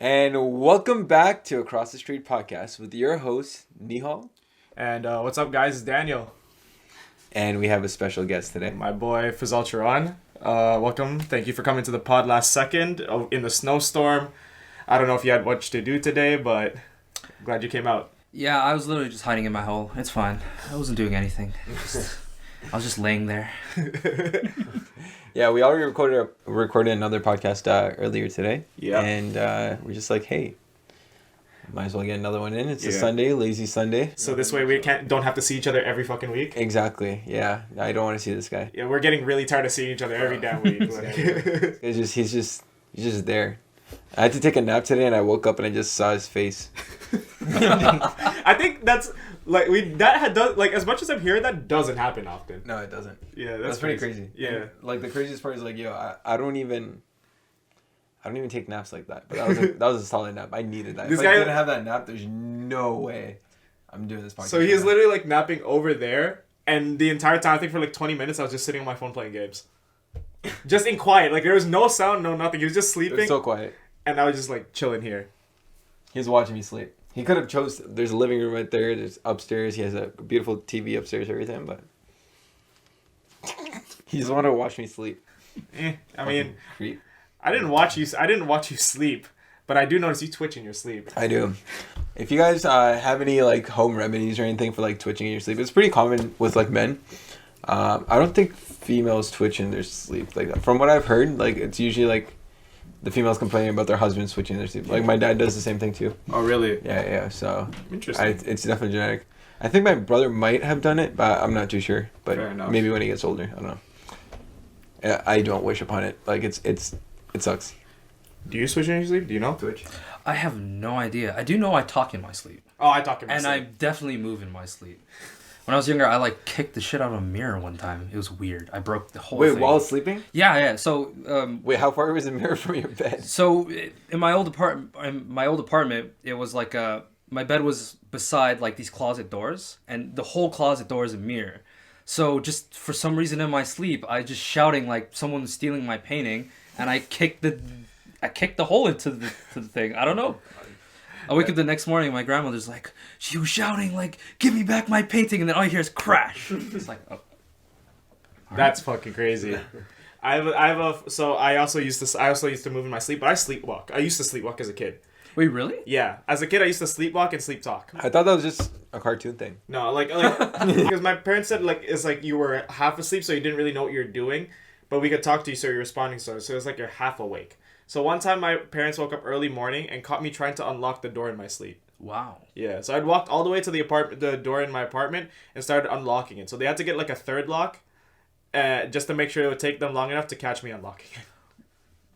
And welcome back to Across the Street podcast with your host, Nihaal. And what's up, guys? It's Daniel. And we have a special guest today. My boy, Fazal Charran. Welcome. Thank you for coming to the pod last second in the snowstorm. I don't know if you had much to do today, but I'm glad you came out. Yeah, I was literally just hiding in my hole. It's fine. I wasn't doing anything. I was just laying there. Yeah, we already recorded another podcast earlier today. Yeah. And we're just like, hey, might as well get another one in. It's a Sunday, lazy Sunday. So this way we don't have to see each other every fucking week. Exactly. Yeah. I don't want to see this guy. Yeah, we're getting really tired of seeing each other every damn week. Like. He's just there. I had to take a nap today, and I woke up and I just saw his face. I think that's as much as I'm here, that doesn't happen often. No, it doesn't. Yeah, that's pretty crazy. Yeah, and, like the craziest part is like, I don't even take naps like that. But that was a solid nap. I needed that. If I didn't have that nap, there's no way I'm doing this podcast. So he is literally like napping over there, and the entire time, I think for like 20 minutes, I was just sitting on my phone playing games. Just in quiet. Like there was no sound, no nothing. He was just sleeping. It was so quiet. And I was just like chilling here. He was watching me sleep. He could have chose. There's a living room right there. There's upstairs. He has a beautiful TV upstairs, everything. But he just wanted to watch me sleep. I mean, creep. I didn't watch you sleep, but I do notice you twitch in your sleep. I do. If you guys have any like home remedies or anything for like twitching in your sleep, it's pretty common with like men. I don't think females twitch in their sleep like that. From what I've heard, like it's usually like the females complaining about their husbands switching in their sleep. Like my dad does the same thing too. Oh really? Yeah. So interesting. It's definitely genetic. I think my brother might have done it, but I'm not too sure. But maybe when he gets older, I don't know. I don't wish upon it. Like it sucks. Do you switch in your sleep? Do you know Twitch? I have no idea. I do know I talk in my sleep. Oh, I talk in my sleep. And I definitely move in my sleep. When I was younger, I like kicked the shit out of a mirror one time. It was weird. I broke the whole thing. Wait, while sleeping? Yeah. So wait, how far was the mirror from your bed? So in my old apartment, it was like my bed was beside like these closet doors, and the whole closet door is a mirror. So just for some reason in my sleep, I just shouting like someone was stealing my painting, and I kicked the hole into the thing. I don't know. I wake up the next morning, my grandmother's like, she was shouting like, "Give me back my painting," and then all you hear is crash. It's like, oh. That's fucking crazy. I also used to move in my sleep, but I sleepwalk. I used to sleepwalk as a kid. Wait, really? Yeah, as a kid I used to sleepwalk and sleep talk. I thought that was just a cartoon thing. No, like because my parents said like it's like you were half asleep, so you didn't really know what you were doing, but we could talk to you, so you're responding. So it was like you're half awake. So one time my parents woke up early morning and caught me trying to unlock the door in my sleep. Wow. Yeah, so I'd walked all the way to the door in my apartment and started unlocking it. So they had to get like a third lock, just to make sure it would take them long enough to catch me unlocking it.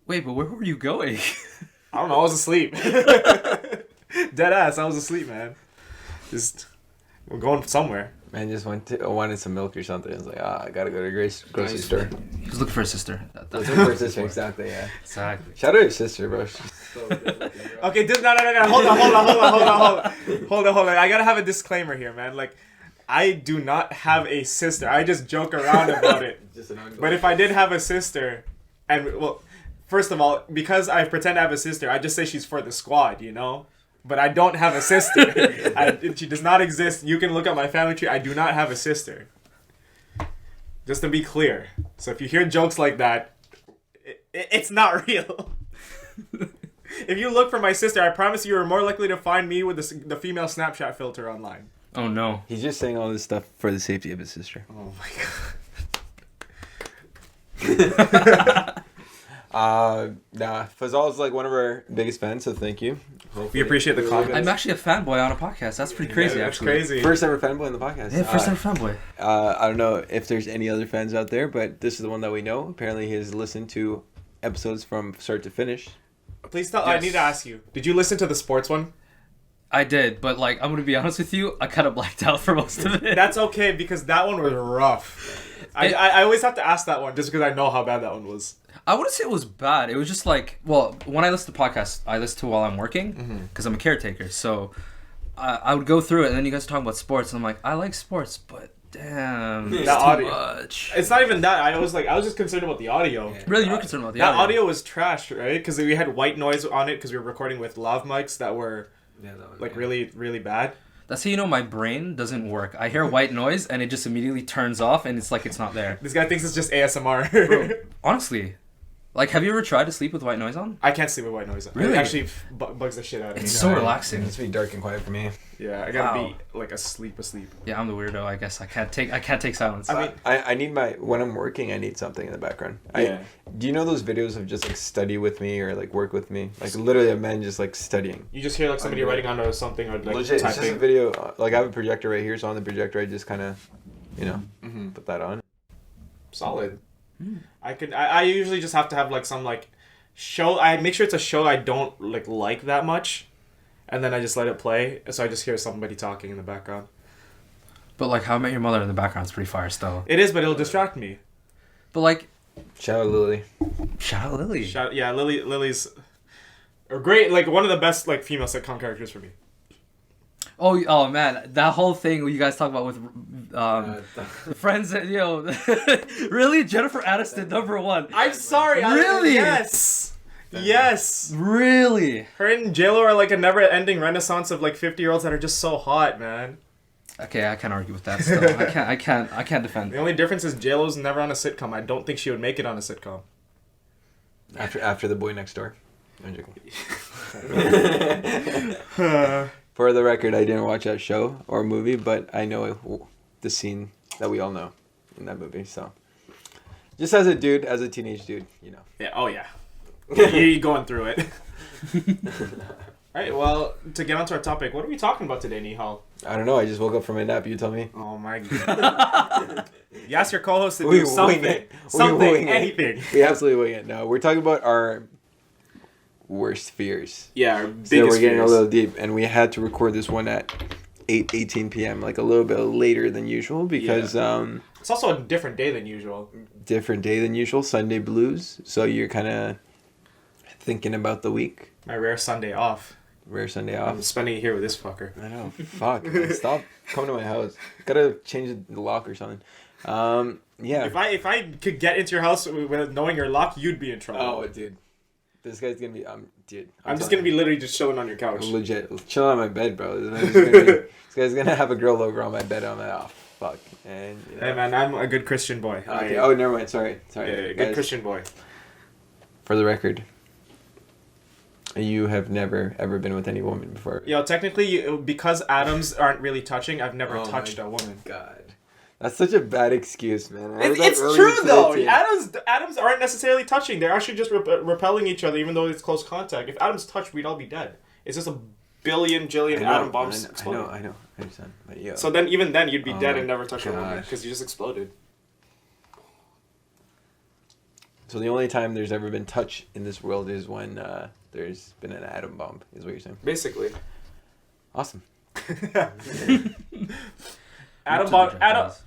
Wait, but where were you going? I don't know. I was asleep. Dead ass. I was asleep, man. We're going somewhere. Man just wanted some milk or something. I was like, I gotta go to the grocery store. He was looking for a sister. Looking for a sister, exactly, yeah. Exactly. Shout out to your sister, bro. She's so good looking, bro. Okay, no. Hold on. I gotta have a disclaimer here, man. Like, I do not have a sister. I just joke around about it. But if I did have a sister, first of all, because I pretend to have a sister, I just say she's for the squad, you know? But I don't have a sister. She does not exist. You can look at my family tree. I do not have a sister. Just to be clear. So if you hear jokes like that, it's not real. If you look for my sister, I promise you are more likely to find me with the female Snapchat filter online. Oh, no. He's just saying all this stuff for the safety of his sister. Oh, my God. Fazal is like one of our biggest fans, so thank you. We appreciate the comments. I'm actually a fanboy on a podcast. That's pretty crazy, that's actually. Crazy. First ever fanboy on the podcast. Yeah, first ever fanboy. I don't know if there's any other fans out there, but this is the one that we know. Apparently he has listened to episodes from start to finish. Please tell. Yes. I need to ask you. Did you listen to the sports one? I did, but like I'm gonna be honest with you, I kind of blacked out for most of it. That's okay because that one was rough. I always have to ask that one just because I know how bad that one was. I wouldn't say it was bad. It was just like, well, when I listen to podcasts, I listen to while I'm working because I'm a caretaker. So I would go through it, and then you guys are talking about sports, and I'm like, I like sports, but Damn. The It's audio. too much. It's not even that. I was just concerned about the audio. Yeah. Really, you were concerned about the That audio was trash, right? Because we had white noise on it because we were recording with lav mics that were really, really bad. That's how you know my brain doesn't work. I hear white noise and it just immediately turns off and it's like it's not there. This guy thinks it's just ASMR. Bro, honestly, like, have you ever tried to sleep with white noise on? I can't sleep with white noise. Really? It actually bugs the shit out of me. It's so relaxing. It's be dark and quiet for me. Yeah, I gotta Wow. be like asleep. Yeah, I'm the weirdo. I guess I can't take silence. I mean, I need when I'm working, I need something in the background. Yeah. Do you know those videos of just like study with me or like work with me? Like literally a man just like studying. you just hear like somebody writing onto something or like Legit, it's just a typing. video. Like I have a projector right here, so on the projector I just kind of, put that on. Solid. I usually just have to have like some like show. I make sure it's a show I don't like that much, and then I just let it play. So I just hear somebody talking in the background. But like, How I Met Your Mother in the background's pretty fire still. It is, but it'll distract me. But like, Shout out Lily. shout out Lily. Lily's a great, like one of the best like female sitcom characters for me. Oh man, that whole thing you guys talk about with friends that really Jennifer Aniston #1. I'm sorry. Really? Yes. Really? Her and JLo are like a never-ending renaissance of like 50-year-olds that are just so hot, man. Okay, I can't argue with that. Still, I can't defend. The only difference is JLo's never on a sitcom. I don't think she would make it on a sitcom. After The Boy Next Door. I'm joking. For the record, I didn't watch that show or movie, but I know the scene that we all know in that movie. So, just as a dude, as a teenage dude, Yeah. Oh yeah. You're going through it. All right. Well, to get onto our topic, what are we talking about today, Nihaal? I don't know. I just woke up from a nap. You tell me. Oh my god. You ask your co-host to We do something. wing it. Something. Anything. We absolutely wing it. No, we're talking about our worst fears. Yeah. Our biggest So we're getting fears. a little deep, and we had to record this one at 8:18 p.m., like a little bit later than usual because It's also a different day than usual. different day than usual, Sunday blues. So you're kind of thinking about the week. My rare Sunday off. Rare Sunday I'm off. spending it here with this fucker. I know. Fuck. Man, stop coming to my house. Gotta change the lock or something. Yeah. If I could get into your house with knowing your lock, you'd be in trouble. Oh, dude. This guy's gonna be dude. I'm just gonna be literally just chilling on your couch. I'm legit chilling on my bed, bro. This guy's gonna have a girl over on my bed. I'm like, oh fuck. And Hey man, I'm a good Christian boy. Okay. Oh, never mind. Sorry. Yeah, good Guys, Christian boy. For the record, you have never ever been with any woman before. Yo, technically, because atoms aren't really touching, I've never Oh touched my a woman. God. That's such a bad excuse, man. I was, like, It's early true to though. 13. Atoms aren't necessarily touching. They're actually just repelling each other, even though it's close contact. If atoms touched, we'd all be dead. It's just a billion jillion atom bombs exploding. I know. I understand. But yeah. So then, even then, you'd be Oh dead my and never touch a woman gosh. because you just exploded. So the only time there's ever been touch in this world is when there's been an atom bomb. Is what you're saying? Basically. Awesome.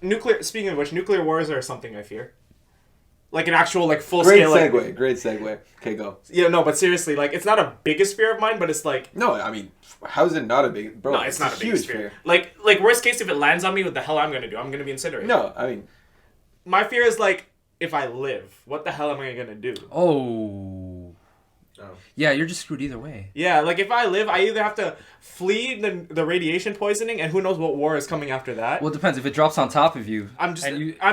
Nuclear. Speaking of which, nuclear wars are something I fear. Like an actual, like full Great scale. segue. Great segue. Okay, go. Yeah, no, but seriously, like it's not a biggest fear of mine, but it's like No, I mean, how is it not a big bro? no, it's not a huge biggest fear. Like worst case, if it lands on me, what the hell I'm gonna do? I'm gonna be incinerated. No, I mean, My fear is like if I live, what the hell am I gonna do? Oh. Yeah, you're just screwed either way. Yeah, like if I live, I either have to flee the radiation poisoning, and who knows what war is coming after that. Well, it depends. If it drops on top of you, I'm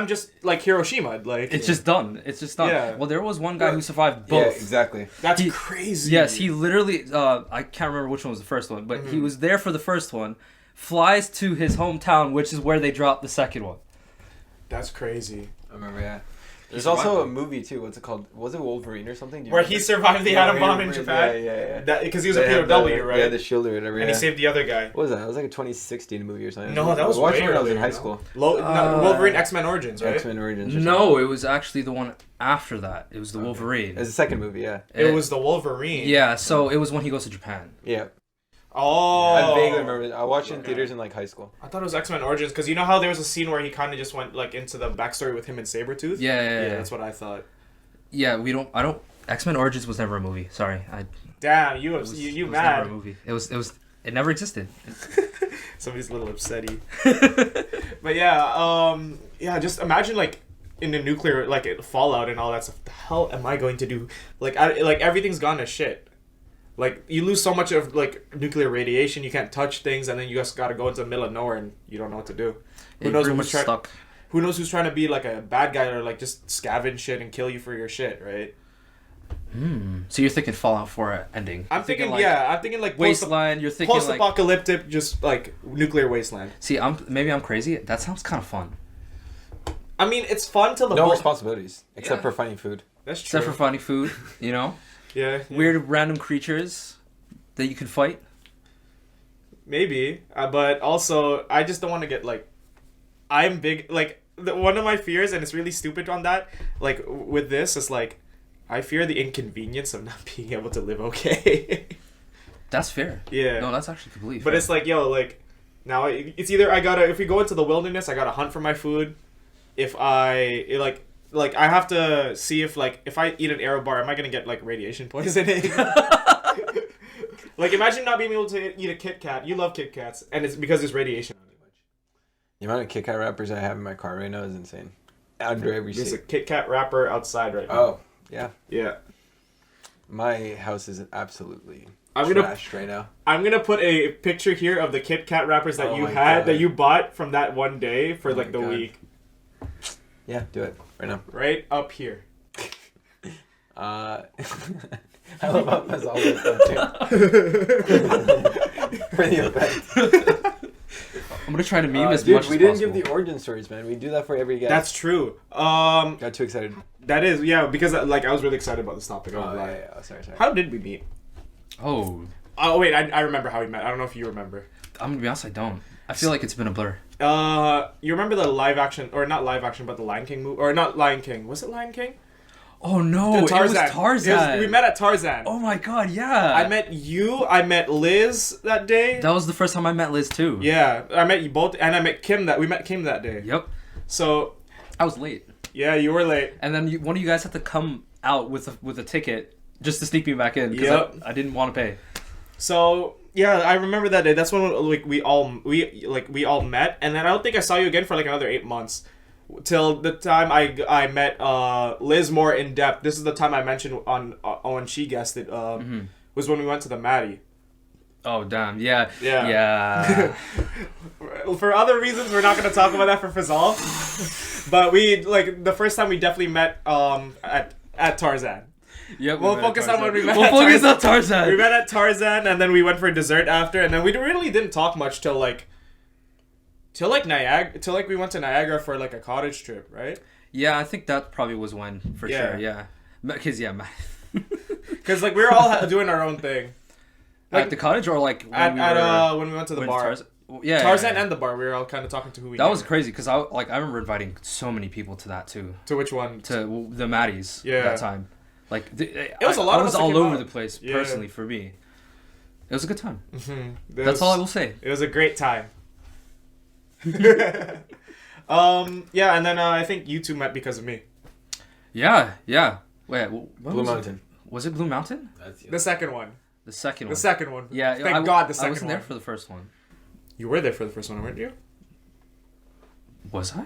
just like Hiroshima, like it's just done. It's just done. Yeah. Well, there was one guy who survived both. yeah, exactly. that's he- crazy. Yes, he literally. I can't remember which one was the first one, but he was there for the first one. Flies to his hometown, which is where they dropped the second one. That's crazy. I remember. Yeah. There's also a movie too. What's it called? Was it Wolverine or something? Do you Where remember? he survived the atom bomb in Yeah, Japan. yeah. Because he was a They had POW, the- right? Yeah, the shield or whatever. and he saved the other guy. What was that? It was like a 2016 movie or something. No, that was I watched way it when I was in earlier, high no? school. Wolverine X-Men Origins, right? X-Men Origins. Or No, it was actually the one after that. It was the Wolverine. It's the second movie. Yeah. It was the Wolverine. Yeah, so it was when he goes to Japan. Yeah. Oh. I vaguely remember it. I watched it in theaters in like high school. I thought it was X-Men Origins because you know how there was a scene where he kind of just went like into the backstory with him and Sabretooth? Yeah. That's what I thought. Yeah, X-Men Origins was never a movie. Sorry, Damn, you it was mad? never a movie. It was It never existed. Somebody's a little upsetty. But yeah, just imagine like in the nuclear fallout and all that stuff. The hell am I going to do? Like everything's gone to shit. Like you lose so much of like nuclear radiation, you can't touch things, and then you just gotta go into the middle of nowhere and you don't know what to do. Who knows stuck. Who knows who's trying to be like a bad guy or like just scavenge shit and kill you for your shit, right? So you're thinking Fallout 4 ending? I'm thinking like Wasteland. You're thinking post-apocalyptic, just like nuclear wasteland. See, maybe I'm crazy. That sounds kind of fun. I mean, it's fun till the no responsibilities except for finding food. That's true. Except for finding food, you know. Yeah. Weird random creatures that you can fight. Maybe, but also I just don't want to get like. I'm big like one of my fears, and it's really stupid on that. Like with this, is like. I fear the inconvenience of not being able to live okay. That's fair. Yeah. No, that's actually completely fair. But it's like, now it's either if we go into the wilderness, I gotta hunt for my food. If I have to see if I eat an Aero bar, am I gonna get like radiation poisoning? Like imagine not being able to eat a Kit Kat. You love Kit Kats, and it's because there's radiation. The amount of Kit Kat wrappers I have in my car right now is insane. Under every seat. There's a Kit Kat wrapper outside right now. Oh. Yeah. Yeah. My house is absolutely trashed right now. I'm gonna put a picture here of the Kit Kat wrappers that you bought from that one day for the week. Yeah, do it right now. Right up here. I love how Fazal was up too. For the event. I'm gonna try to meme as much as possible. We didn't give the origin stories, man. We do that for every guest. That's true. Got too excited. That is, because I was really excited about this topic. Oh, sorry. How did we meet? Oh, wait, I remember how we met. I don't know if you remember. I'm gonna be honest, I don't. I feel like it's been a blur. You remember the live action, or not live action, but the Lion King movie, or not Lion King? Was it Lion King? Oh no, it was Tarzan. We met at Tarzan. Oh my god, yeah. I met you. I met Liz that day. That was the first time I met Liz too. Yeah, I met you both, and I met Kim. We met Kim that day. Yep. So I was late. Yeah, you were late. And then one of you guys had to come out with a ticket just to sneak me back in because I didn't want to pay. So yeah, I remember that day. That's when we all met, and then I don't think I saw you again for like another 8 months, till the time I met Liz more in depth. This is the time I mentioned on when she guessed it. Was when we went to the Maddie. Oh damn! Yeah. For other reasons, we're not going to talk about that for Fazal. But we the first time we definitely met at Tarzan. Yep. We'll focus on when we met. We'll focus on Tarzan. We met at Tarzan, and then we went for dessert after, and then we really didn't talk much till Niagara. Till we went to Niagara for like a cottage trip, right? Yeah, I think that probably was when for sure. Yeah. Because because like we were all doing our own thing. Like, at the cottage or like when we went to the bar. Tarzan and the bar. We were all kind of talking to who we. That was crazy because I remember inviting so many people to that too. To which one? To the Maddies. Yeah. That time, like it was a lot. I was all over the place personally for me. It was a good time. Mm-hmm. That's all I will say. It was a great time. Yeah, and then I think you two met because of me. Yeah. Wait, Blue Mountain. Was it Blue Mountain? The second one. The second one. The second one. Yeah. Thank God the second one. I wasn't there for the first one. You were there for the first one, weren't you? Was I?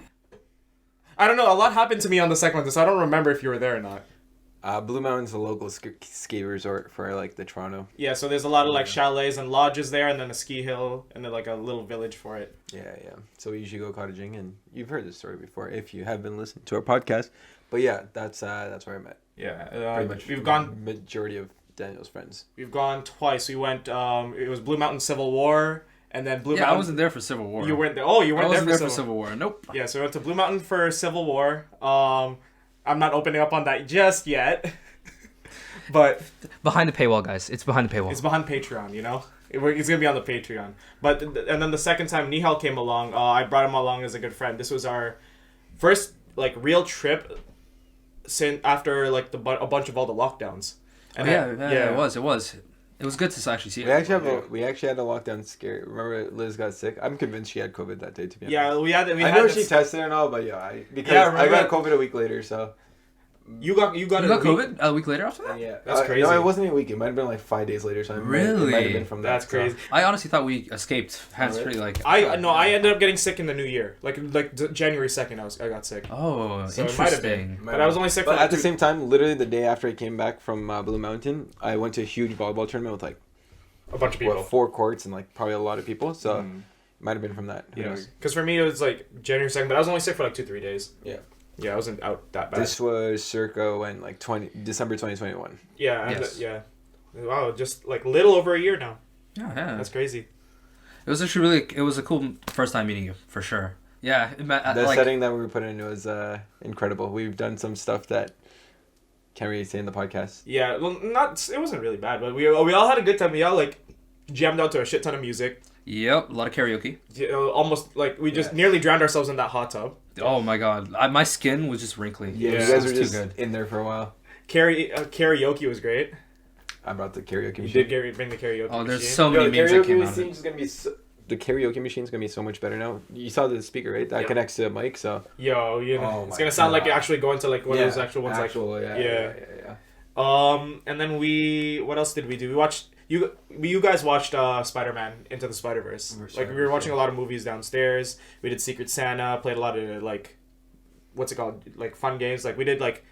I don't know. A lot happened to me on the second one, so I don't remember if you were there or not. Blue Mountain's a local ski resort for like the Toronto. Yeah, so there's a lot of like chalets and lodges there, and then a ski hill, and then like a little village for it. Yeah. So we usually go cottaging, and you've heard this story before if you have been listening to our podcast. But yeah, that's where I met. Yeah, pretty much. We've gone majority of Daniel's friends. We've gone twice. We went. It was Blue Mountain Civil War, and then Blue Mountain. I wasn't there for Civil War. You weren't there. Oh, you weren't there for Civil War. Nope. Yeah, so we went to Blue Mountain for Civil War. I'm not opening up on that just yet. But behind the paywall, guys. It's behind the paywall. It's behind Patreon, you know? It's gonna be on the Patreon. But and then the second time Nihaal came along, I brought him along as a good friend. This was our first like real trip since after like a bunch of all the lockdowns. And it was. It was good to actually see it. We actually had a lockdown scare. Remember, Liz got sick. I'm convinced she had COVID that day. To be honest. Yeah, we had. I know she tested and all, but I got COVID a week later, so. You got COVID a week later after that? Yeah, that's crazy. No, it wasn't even a week. It might have been like 5 days later. So it might have been from that. That's crazy. I honestly thought we escaped hands-free. Like I ended up getting sick in the new year. Like January 2nd, I got sick. Oh, so interesting. It might have been. But I was only sick for But at the same time, literally the day after I came back from Blue Mountain, I went to a huge volleyball tournament with like a bunch of people. 4 courts and like probably a lot of people. So it might have been from that. Who knows? Because for me it was like January 2nd, but I was only sick for like 2-3 days. Yeah. Yeah, I wasn't out that bad. This was circa when like December 2021. Yeah. Yes. Yeah. Wow, just like little over a year now. Yeah. That's crazy. It was actually it was a cool first time meeting you, for sure. Yeah. The setting that we were put in was incredible. We've done some stuff that can't really say in the podcast. Yeah, well, it wasn't really bad, but we all had a good time. We all like jammed out to a shit ton of music. Yep, a lot of karaoke. Almost like we just nearly drowned ourselves in that hot tub. Oh my god, my skin was just wrinkly. Yeah, Yeah. you guys were too just good. in there for a while. Karaoke was great. I brought the karaoke You machine. did bring the karaoke machine. There's so many memes that came out of it. The karaoke machine's gonna be so much better now. You saw the speaker, right? That connects to the mic, so. Yo, you know, Oh it's my gonna sound like God. you're actually going to like one of those actual ones. Yeah. And then what else did we do? We watched you guys watched Spider-Man Into the Spider-Verse. Like we were watching a lot of movies downstairs. We did Secret Santa, played a lot of like what's it called? Like fun games. Like we did like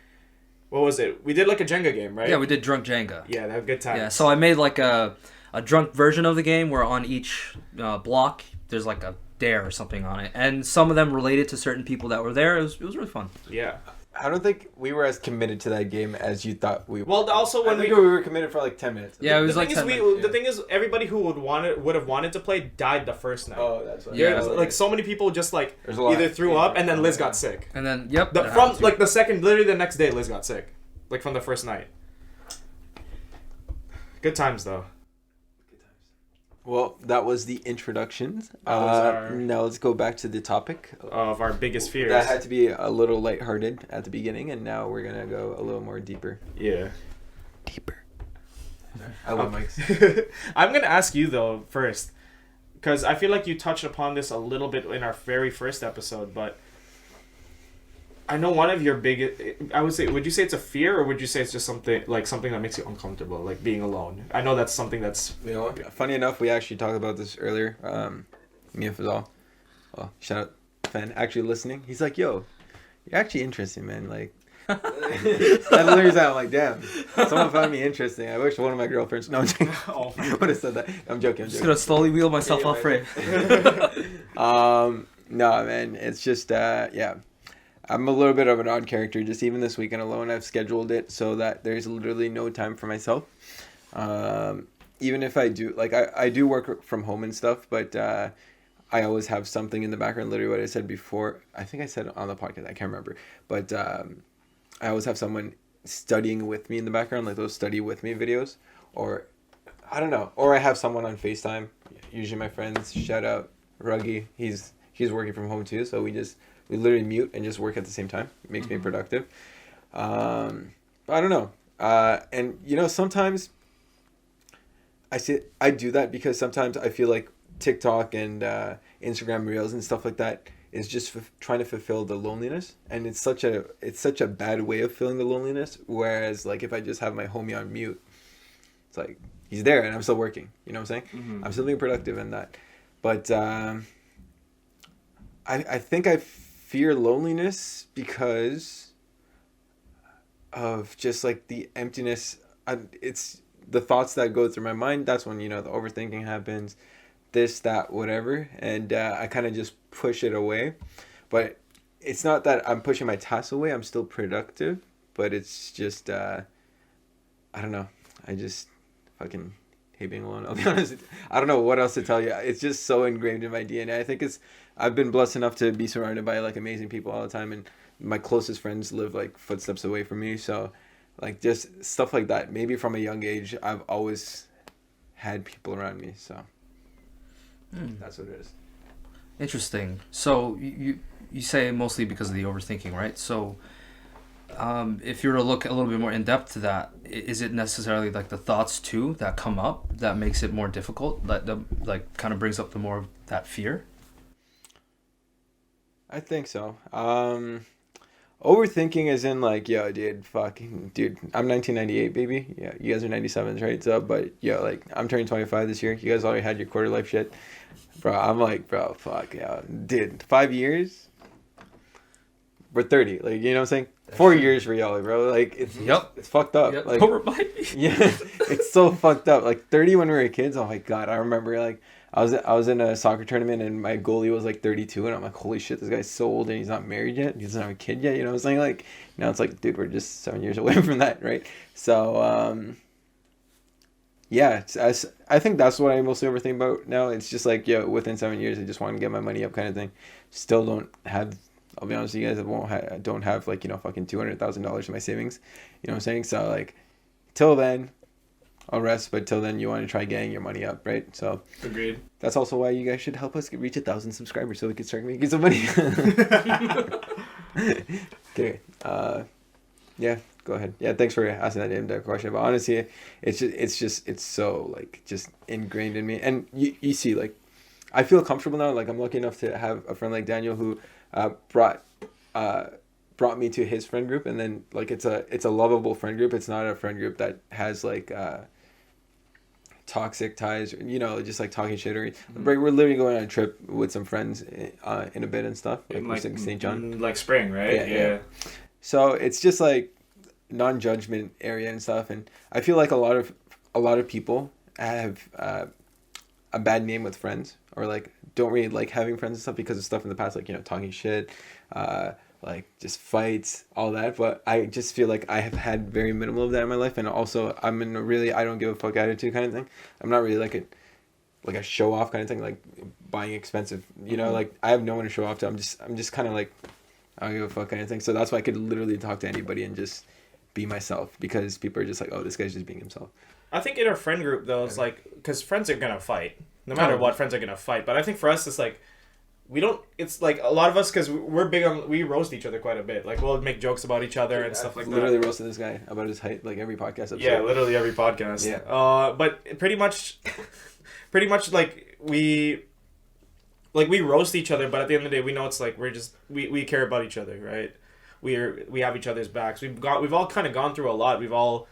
what was it? We did like a Jenga game, right? Yeah, we did Drunk Jenga. Yeah, that was a good time. Yeah, so I made like a drunk version of the game where on each block there's like a dare or something on it, and some of them related to certain people that were there. It was really fun. Yeah. I don't think we were as committed to that game as you thought we were. Well, also when we were committed for like 10 minutes. Yeah, it was the like thing 10 is, minutes. the thing is, everybody who would have wanted to play died the first night. Oh, that's what. Yeah. Like so many people just like There's a lot. either threw up and then Liz got sick. And then yep, Literally the next day Liz got sick, like from the first night. Good times though. Well, that was the introductions. Our- Now let's go back to the topic. Of our biggest fears. That had to be a little lighthearted at the beginning, and now we're gonna go a little more deeper. Yeah. Deeper. I love mics. I'm gonna ask you though first, because I feel like you touched upon this a little bit in our very first episode, but I know one of your biggest. I would say, would you say it's a fear, or would you say it's just something that makes you uncomfortable, like being alone? I know that's something that's. You know, funny enough, we actually talked about this earlier. Me and Fazal. Oh, shout out fan actually listening. He's like, "Yo, you're actually interesting, man." Like, that literally sounded like, "Damn, someone found me interesting." I wish one of my girlfriends. No, I'm joking. Oh. Would have said that. I'm joking. just gonna slowly wheel myself off frame. No, man, it's just yeah. I'm a little bit of an odd character. Just even this weekend alone, I've scheduled it so that there's literally no time for myself. Even if I do, like, I do work from home and stuff, but I always have something in the background. Literally what I said before, I think I said it on the podcast, I can't remember. But I always have someone studying with me in the background, like those study with me videos. Or, I don't know. Or I have someone on FaceTime, usually my friends. Shout out Ruggy. He's working from home too, so we literally mute and just work at the same time. It makes me productive. I don't know. And, you know, sometimes I do that because sometimes I feel like TikTok and Instagram Reels and stuff like that is just trying to fulfill the loneliness. And it's such a bad way of filling the loneliness. Whereas, like, if I just have my homie on mute, it's like, he's there and I'm still working. You know what I'm saying? Mm-hmm. I'm still being productive in that. But I think I fear loneliness because of just like the emptiness. It's the thoughts that go through my mind. That's when, you know, the overthinking happens, this, that, whatever. And I kind of just push it away. But it's not that I'm pushing my tasks away. I'm still productive. But it's just, I don't know. I just fucking hate being alone. I'll be honest. I don't know what else to tell you. It's just so ingrained in my DNA. I think I've been blessed enough to be surrounded by like amazing people all the time, and my closest friends live like footsteps away from me. So, like, just stuff like that. Maybe from a young age, I've always had people around me. So that's what it is. Interesting. So you say mostly because of the overthinking, right? So if you were to look a little bit more in depth to that, is it necessarily like the thoughts too that come up that makes it more difficult? That like kind of brings up the more of that fear? I think so. Overthinking is in like, yo, dude, I'm 1998, baby. Yeah, you guys are 97s, right? So, but yo, like, I'm turning 25 this year. You guys already had your quarter life shit, bro. I'm like, bro, fuck, yeah, dude, 5 years. We're 30, like, you know what I'm saying? 4 years for y'all, bro. Like, it's fucked up. Yep. Like, Don't remind me. yeah, it's so fucked up. Like 30 when we were kids. Oh my god, I remember like I was in a soccer tournament and my goalie was like 32 and I'm like, holy shit, this guy's so old and he's not married yet. He doesn't have a kid yet. You know what I'm saying? Like now it's like, dude, we're just 7 years away from that, right? So yeah, I think that's what I mostly overthink about now. It's just like, yeah, within 7 years, I just want to get my money up, kind of thing. Still don't have. I'll be honest with you guys, I don't have like, you know, fucking $200,000 in my savings. You know what I'm saying? So like, till then, I'll rest. But till then, you want to try getting your money up, right? So agreed. That's also why you guys should help us reach 1,000 subscribers so we can start making some money. Okay. Yeah. Go ahead. Yeah. Thanks for asking that in-depth question. But honestly, it's so like just ingrained in me. And you see, like, I feel comfortable now. Like I'm lucky enough to have a friend like Daniel who brought me to his friend group, and then like it's a lovable friend group. It's not a friend group that has like toxic ties, or, you know, just like talking shit. Or we're literally going on a trip with some friends in a bit and stuff. Like we're in St. John, like spring, right? Yeah. So it's just like non-judgment area and stuff, and I feel like a lot of people have a bad name with friends, or like don't really like having friends and stuff because of stuff in the past, like, you know, talking shit, like just fights, all that. But I just feel like I have had very minimal of that in my life, and also I'm in a really I don't give a fuck attitude kind of thing. I'm not really like a show off kind of thing, like buying expensive, you know, like I have no one to show off to. I'm just kind of like I don't give a fuck kind of thing. So that's why I could literally talk to anybody and just be myself, because people are just like, oh, this guy's just being himself. I think in our friend group though, it's like, because friends are gonna fight. No matter what, friends are gonna fight. But I think for us, it's like, we don't. It's like a lot of us, because we're big on, we roast each other quite a bit. Like we'll make jokes about each other and stuff like that. Literally roasting this guy about his height, like every podcast episode. Yeah, literally every podcast. Yeah. But pretty much like we roast each other. But at the end of the day, we know it's like we care about each other, right? We have each other's backs. We've all kind of gone through a lot. We've all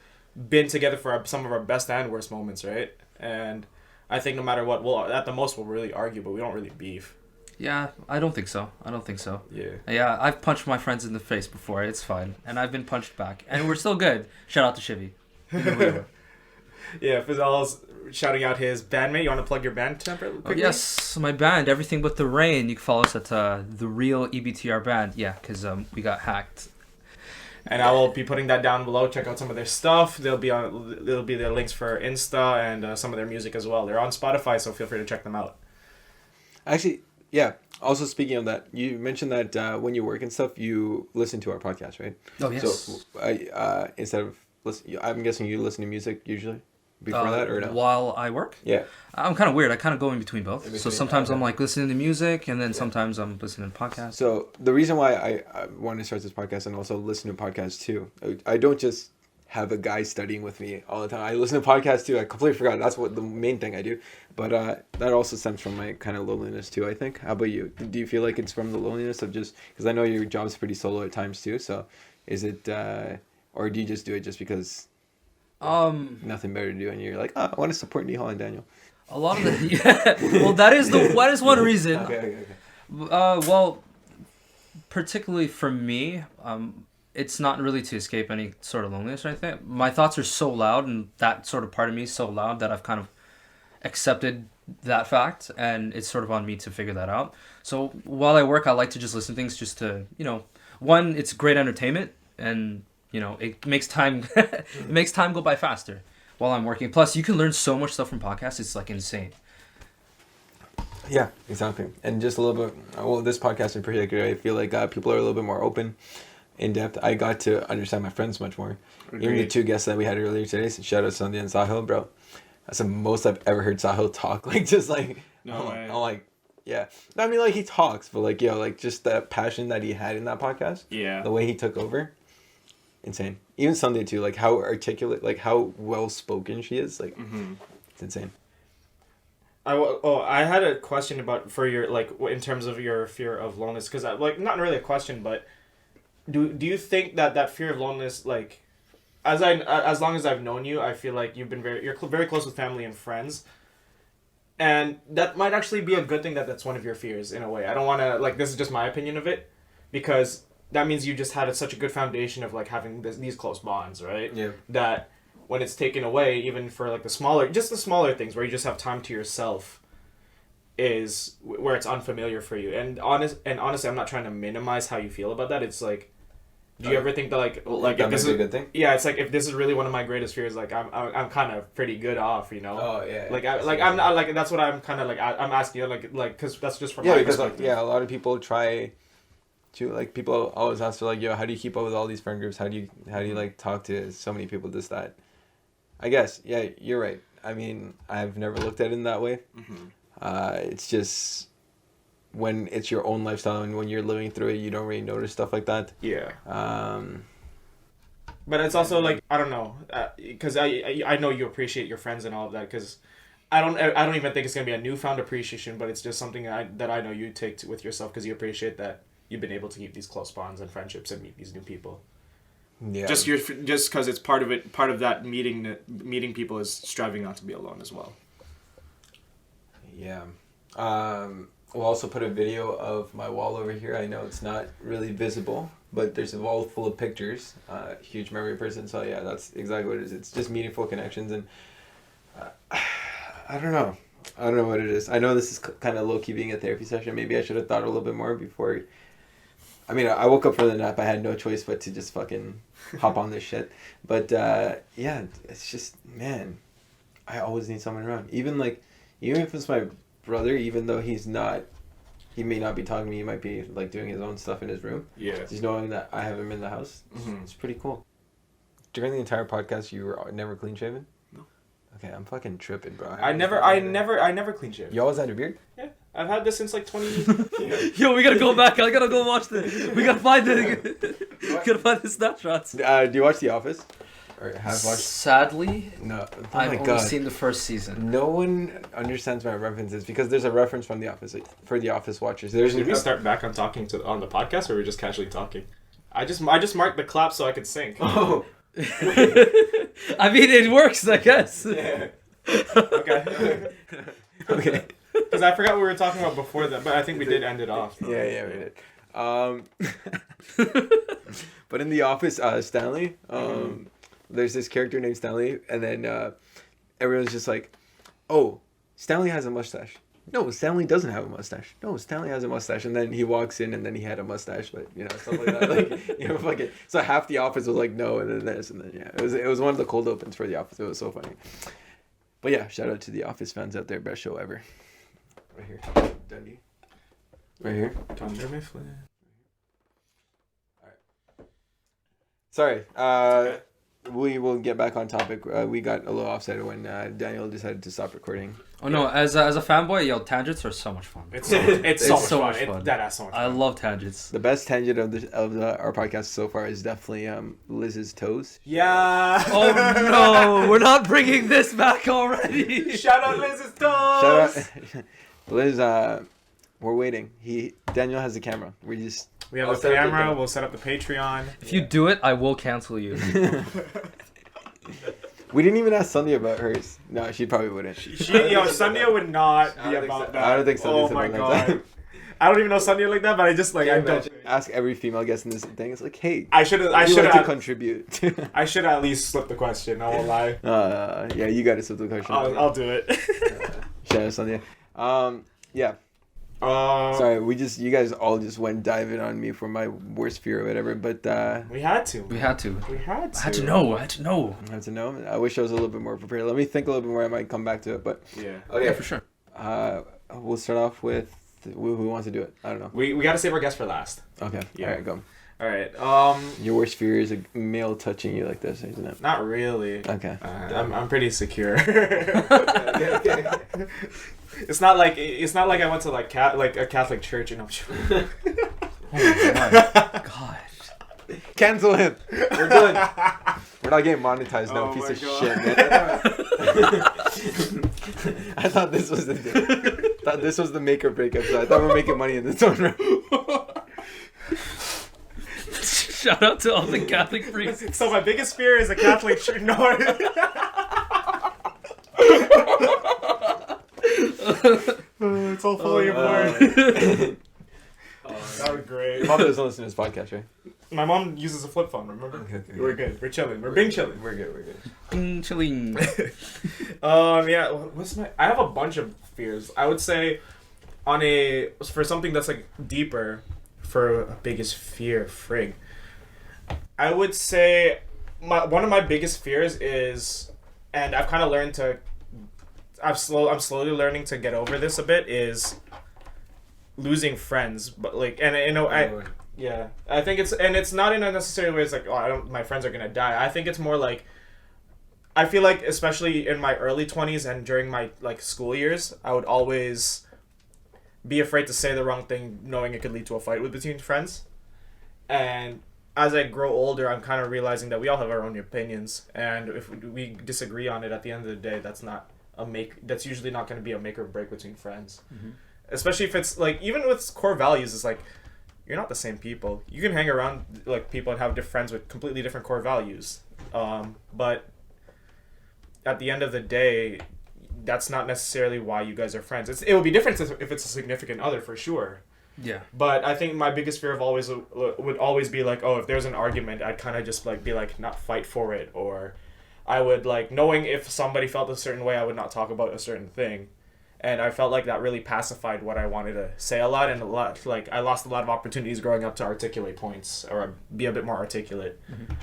been together for some of our best and worst moments, right? And I think no matter what, at the most we'll really argue, but we don't really beef. Yeah, I don't think so. Yeah, I've punched my friends in the face before. It's fine, and I've been punched back, and we're still good. Shout out to Shivy. Yeah, Fazal's shouting out his bandmate. You want to plug your band quickly? Oh, yes, my band, Everything But the Rain. You can follow us at the real EBTR band. Yeah, because we got hacked. And I will be putting that down below. Check out some of their stuff. There'll be their links for Insta and some of their music as well. They're on Spotify, so feel free to check them out. Actually, yeah. Also, speaking of that, you mentioned that when you work and stuff, you listen to our podcast, right? Oh, yes. So instead of listen, I'm guessing you listen to music usually before that, or no? While I work? Yeah. I'm kind of weird. I kind of go in between both. So sometimes I'm like listening to music, and then sometimes I'm listening to podcasts. So the reason why I wanted to start this podcast and also listen to podcasts too, I don't just have a guy studying with me all the time. I listen to podcasts too. I completely forgot. That's what the main thing I do. But that also stems from my kind of loneliness too, I think. How about you? Do you feel like it's from the loneliness of just, because I know your job's pretty solo at times too. So is it, or do you just do it just because nothing better to do and you're like, oh, I want to support Nihaal and Daniel? A lot of the, yeah. Well, that is one reason. Okay. Well, particularly for me, it's not really to escape any sort of loneliness or anything. My thoughts are so loud, and that sort of part of me is so loud that I've kind of accepted that fact, and it's sort of on me to figure that out. So while I work, I like to just listen to things just to, you know, one, it's great entertainment, and, you know, it makes time go by faster while I'm working. Plus, you can learn so much stuff from podcasts. It's like insane. Yeah, exactly. And just a little bit, well, this podcast in particular, I feel like people are a little bit more open, in depth. I got to understand my friends much more. Agreed. Even the two guests that we had earlier today, so shout out Sunday and Sahil, bro. That's the most I've ever heard Sahil talk. Like, just like, I'm like, yeah. I mean, like, he talks, but like, yo, like, just that passion that he had in that podcast. Yeah. The way he took over. Insane. Even Sunday, too. Like, how articulate, like, how well-spoken she is. Like, It's insane. I had a question for your, like, in terms of your fear of loneliness. Because, like, not really a question, but do you think that fear of loneliness, like, as long as I've known you, I feel like you're very close with family and friends, and that might actually be a good thing that's one of your fears in a way. I don't want to, like, this is just my opinion of it, because that means you just had such a good foundation of like having these close bonds, right? Yeah. That when it's taken away, even for like the smaller things where you just have time to yourself, is where it's unfamiliar for you. And honestly, I'm not trying to minimize how you feel about that. It's like, do you ever think that like that if this might is be a good thing? Yeah, it's like if this is really one of my greatest fears, like I'm kind of pretty good off, you know. Oh yeah. I'm not like, that's what I'm kind of like, I'm asking you, like because that's just from yeah, my because perspective. like, a lot of people try to, like, people always ask for like, yo, how do you keep up with all these friend groups? How do you like talk to so many people? This, that. I guess, yeah, you're right. I mean, I've never looked at it in that way. It's just when it's your own lifestyle and when you're living through it, you don't really notice stuff like that. Yeah. But it's also like, I don't know, because I know you appreciate your friends and all of that, because I don't even think it's gonna be a newfound appreciation, but it's just something that I know you take with yourself, because you appreciate that you've been able to keep these close bonds and friendships and meet these new people. Yeah. Just because it's part of it. Part of that meeting people is striving not to be alone as well. Yeah. We'll also put a video of my wall over here. I know it's not really visible, but there's a wall full of pictures. Huge memory person. So yeah, that's exactly what it is. It's just meaningful connections, and I don't know. I don't know what it is. I know this is kind of low-key being a therapy session. Maybe I should have thought a little bit more before. I mean, I woke up from the nap. I had no choice but to just fucking hop on this shit. But yeah, it's just, man, I always need someone around. Even if it's my brother, even though he may not be talking to me, he might be like doing his own stuff in his room. Yeah. Just knowing that I have him in the house, it's pretty cool. During the entire podcast, you were never clean shaven? No. Okay, I'm fucking tripping, bro. I never clean shave. You always had a beard? Yeah. I've had this since like 20. Yo, we gotta go back. I gotta go watch we gotta find the snapshots. Do you watch The Office? Or have watched? Sadly, No. Oh I've my only God. seen the first season. No one understands my references because there's a reference from The Office, like, for The Office watchers. Did we start back on talking on the podcast, or were we just casually talking? I just marked the clap so I could sync. Oh. I mean, it works, I guess. Yeah. Okay. Okay. Because I forgot what we were talking about before that, but I think we did end it off. Yeah, we did. But in The Office, Stanley, there's this character named Stanley, and then everyone's just like, oh, Stanley has a mustache. No, Stanley doesn't have a mustache. No, Stanley has a mustache. And then he walks in, and then he had a mustache, but, stuff like that. Like, fucking. So half the Office was like, no, and then this, and then, yeah. It was one of the cold opens for The Office. It was so funny. But yeah, shout out to The Office fans out there. Best show ever. Right here. Dundee. Right here. Thunder may fly. Alright. Sorry. We will get back on topic. We got a little offset when Daniel decided to stop recording. Oh no! As a fanboy, yo, tangents are so much fun. It's so much fun. That's so much fun. I love tangents. The best tangent of our podcast so far is definitely Liz's toes. Yeah. Oh no! We're not bringing this back already. Shout out Liz's toes. Shout out, Liz. We're waiting. Daniel has the camera. We have the camera. We'll set up the Patreon. If you do it, I will cancel you. We didn't even ask Sandhya about hers. No, she probably wouldn't. Sandhya would not be about that. I don't think Sandhya's Oh my about god. that. I don't even know Sandhya like that, but I just like I don't ask every female guest in this thing. It's like, hey, I should to contribute. I should at least slip the question. I won't lie. Yeah, you got to slip the question. I'll do it. Shout out Sandhya. Yeah. Sorry, you guys all just went diving on me for my worst fear or whatever, but we had to. I had to know. I had to know. I wish I was a little bit more prepared. Let me think a little bit more. I might come back to it, but yeah. Okay, yeah, for sure. We'll start off with who wants to do it. I don't know. We got to save our guest for last. Okay. Yeah. All right, go. All right. Your worst fear is a male touching you like this, isn't it? Not really. Okay. I'm pretty secure. Okay. It's not like I went to like a Catholic church and I'm Oh my gosh. Cancel him. We're done. We're not getting monetized now, Oh piece my of God. shit, man. I thought this was the make or break episode. I thought we were making money in this one. Shout out to all the Catholic freaks. So my biggest fear is a Catholic church. No. It's all falling apart. That was great. Mom doesn't listen to this podcast, right? My mom uses a flip phone, remember? Okay. We're good. We're chilling. We're being chilling. We're good. Chilling. Yeah. What's my? I have a bunch of fears. I would say, for something that's like deeper, for a biggest fear, frig. I would say, one of my biggest fears is, and I've kind of learned to. I'm slowly learning to get over this a bit. Is losing friends, but like, and you know, I think it's not in a necessary way. It's like, my friends are gonna die. I think it's more like, I feel like, especially in my early 20s and during my like school years, I would always be afraid to say the wrong thing, knowing it could lead to a fight between friends. And as I grow older, I'm kind of realizing that we all have our own opinions, and if we disagree on it, at the end of the day, that's usually not going to be a make or break between friends. Mm-hmm. Especially if it's like, even with core values, it's like, you're not the same people. You can hang around like people and have friends with completely different core values, but at the end of the day, that's not necessarily why you guys are friends. It would be different if it's a significant other, for sure. Yeah. But I think my biggest fear would always be like, if there's an argument, I'd kind of just like be like, not fight for it, or I would like, knowing if somebody felt a certain way, I would not talk about a certain thing. And I felt like that really pacified what I wanted to say a lot, and like I lost a lot of opportunities growing up to articulate points or be a bit more articulate. Mm-hmm.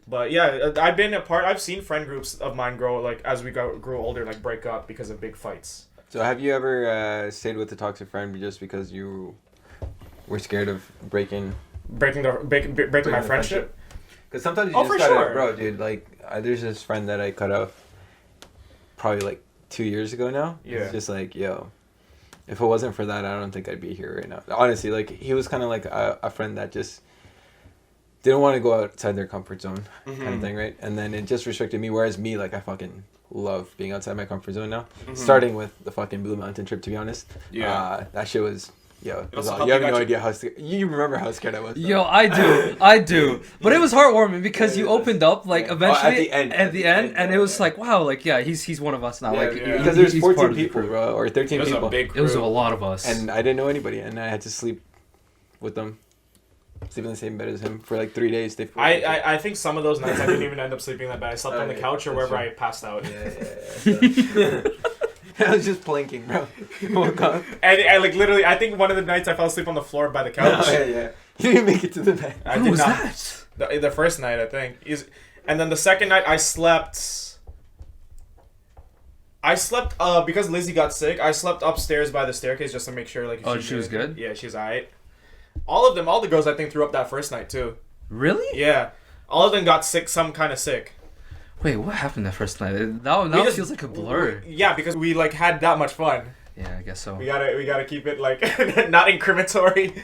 But yeah, I've seen friend groups of mine grow, like as we grew older, like break up because of big fights. So have you ever stayed with a toxic friend just because you were scared of breaking my friendship? Because sometimes you just gotta, bro, dude, like there's this friend that I cut off probably like 2 years ago now. Yeah. It's just like, yo, if it wasn't for that, I don't think I'd be here right now. Honestly, like he was kind of like a friend that just didn't want to go outside their comfort zone, mm-hmm. kind of thing, right? And then it just restricted me. Whereas me, like I fucking love being outside my comfort zone now. Mm-hmm. Starting with the fucking Blue Mountain trip, to be honest. Yeah. That shit was. Yo, you have no idea how scared. You remember how scared I was. Though. Yo, I do. But it was heartwarming because you opened up like eventually at the end, and it was like, wow, like yeah, he's one of us now. Yeah, like because there's 14 people, bro, or 13 people. It was a big crew. It was a lot of us, and I didn't know anybody, and I had to sleep with them. Sleep in the same bed as him for like 3 days. I think some of those nights I didn't even end up sleeping that bed. I slept on the couch or wherever I passed out. Yeah. I was just planking, bro. Woke up. And I like literally, I think one of the nights I fell asleep on the floor by the couch. Oh, yeah. You didn't make it to the bed. When was that? The first night, I think. And then the second night, I slept because Lizzie got sick. I slept upstairs by the staircase just to make sure, like, if she was good? Yeah, she's alright. All the girls I think threw up that first night too. Really? Yeah. All of them got sick, some kind of sick. Wait, what happened that first night? That feels like a blur. Yeah, because we like had that much fun. Yeah, I guess so. We gotta keep it like not incriminatory.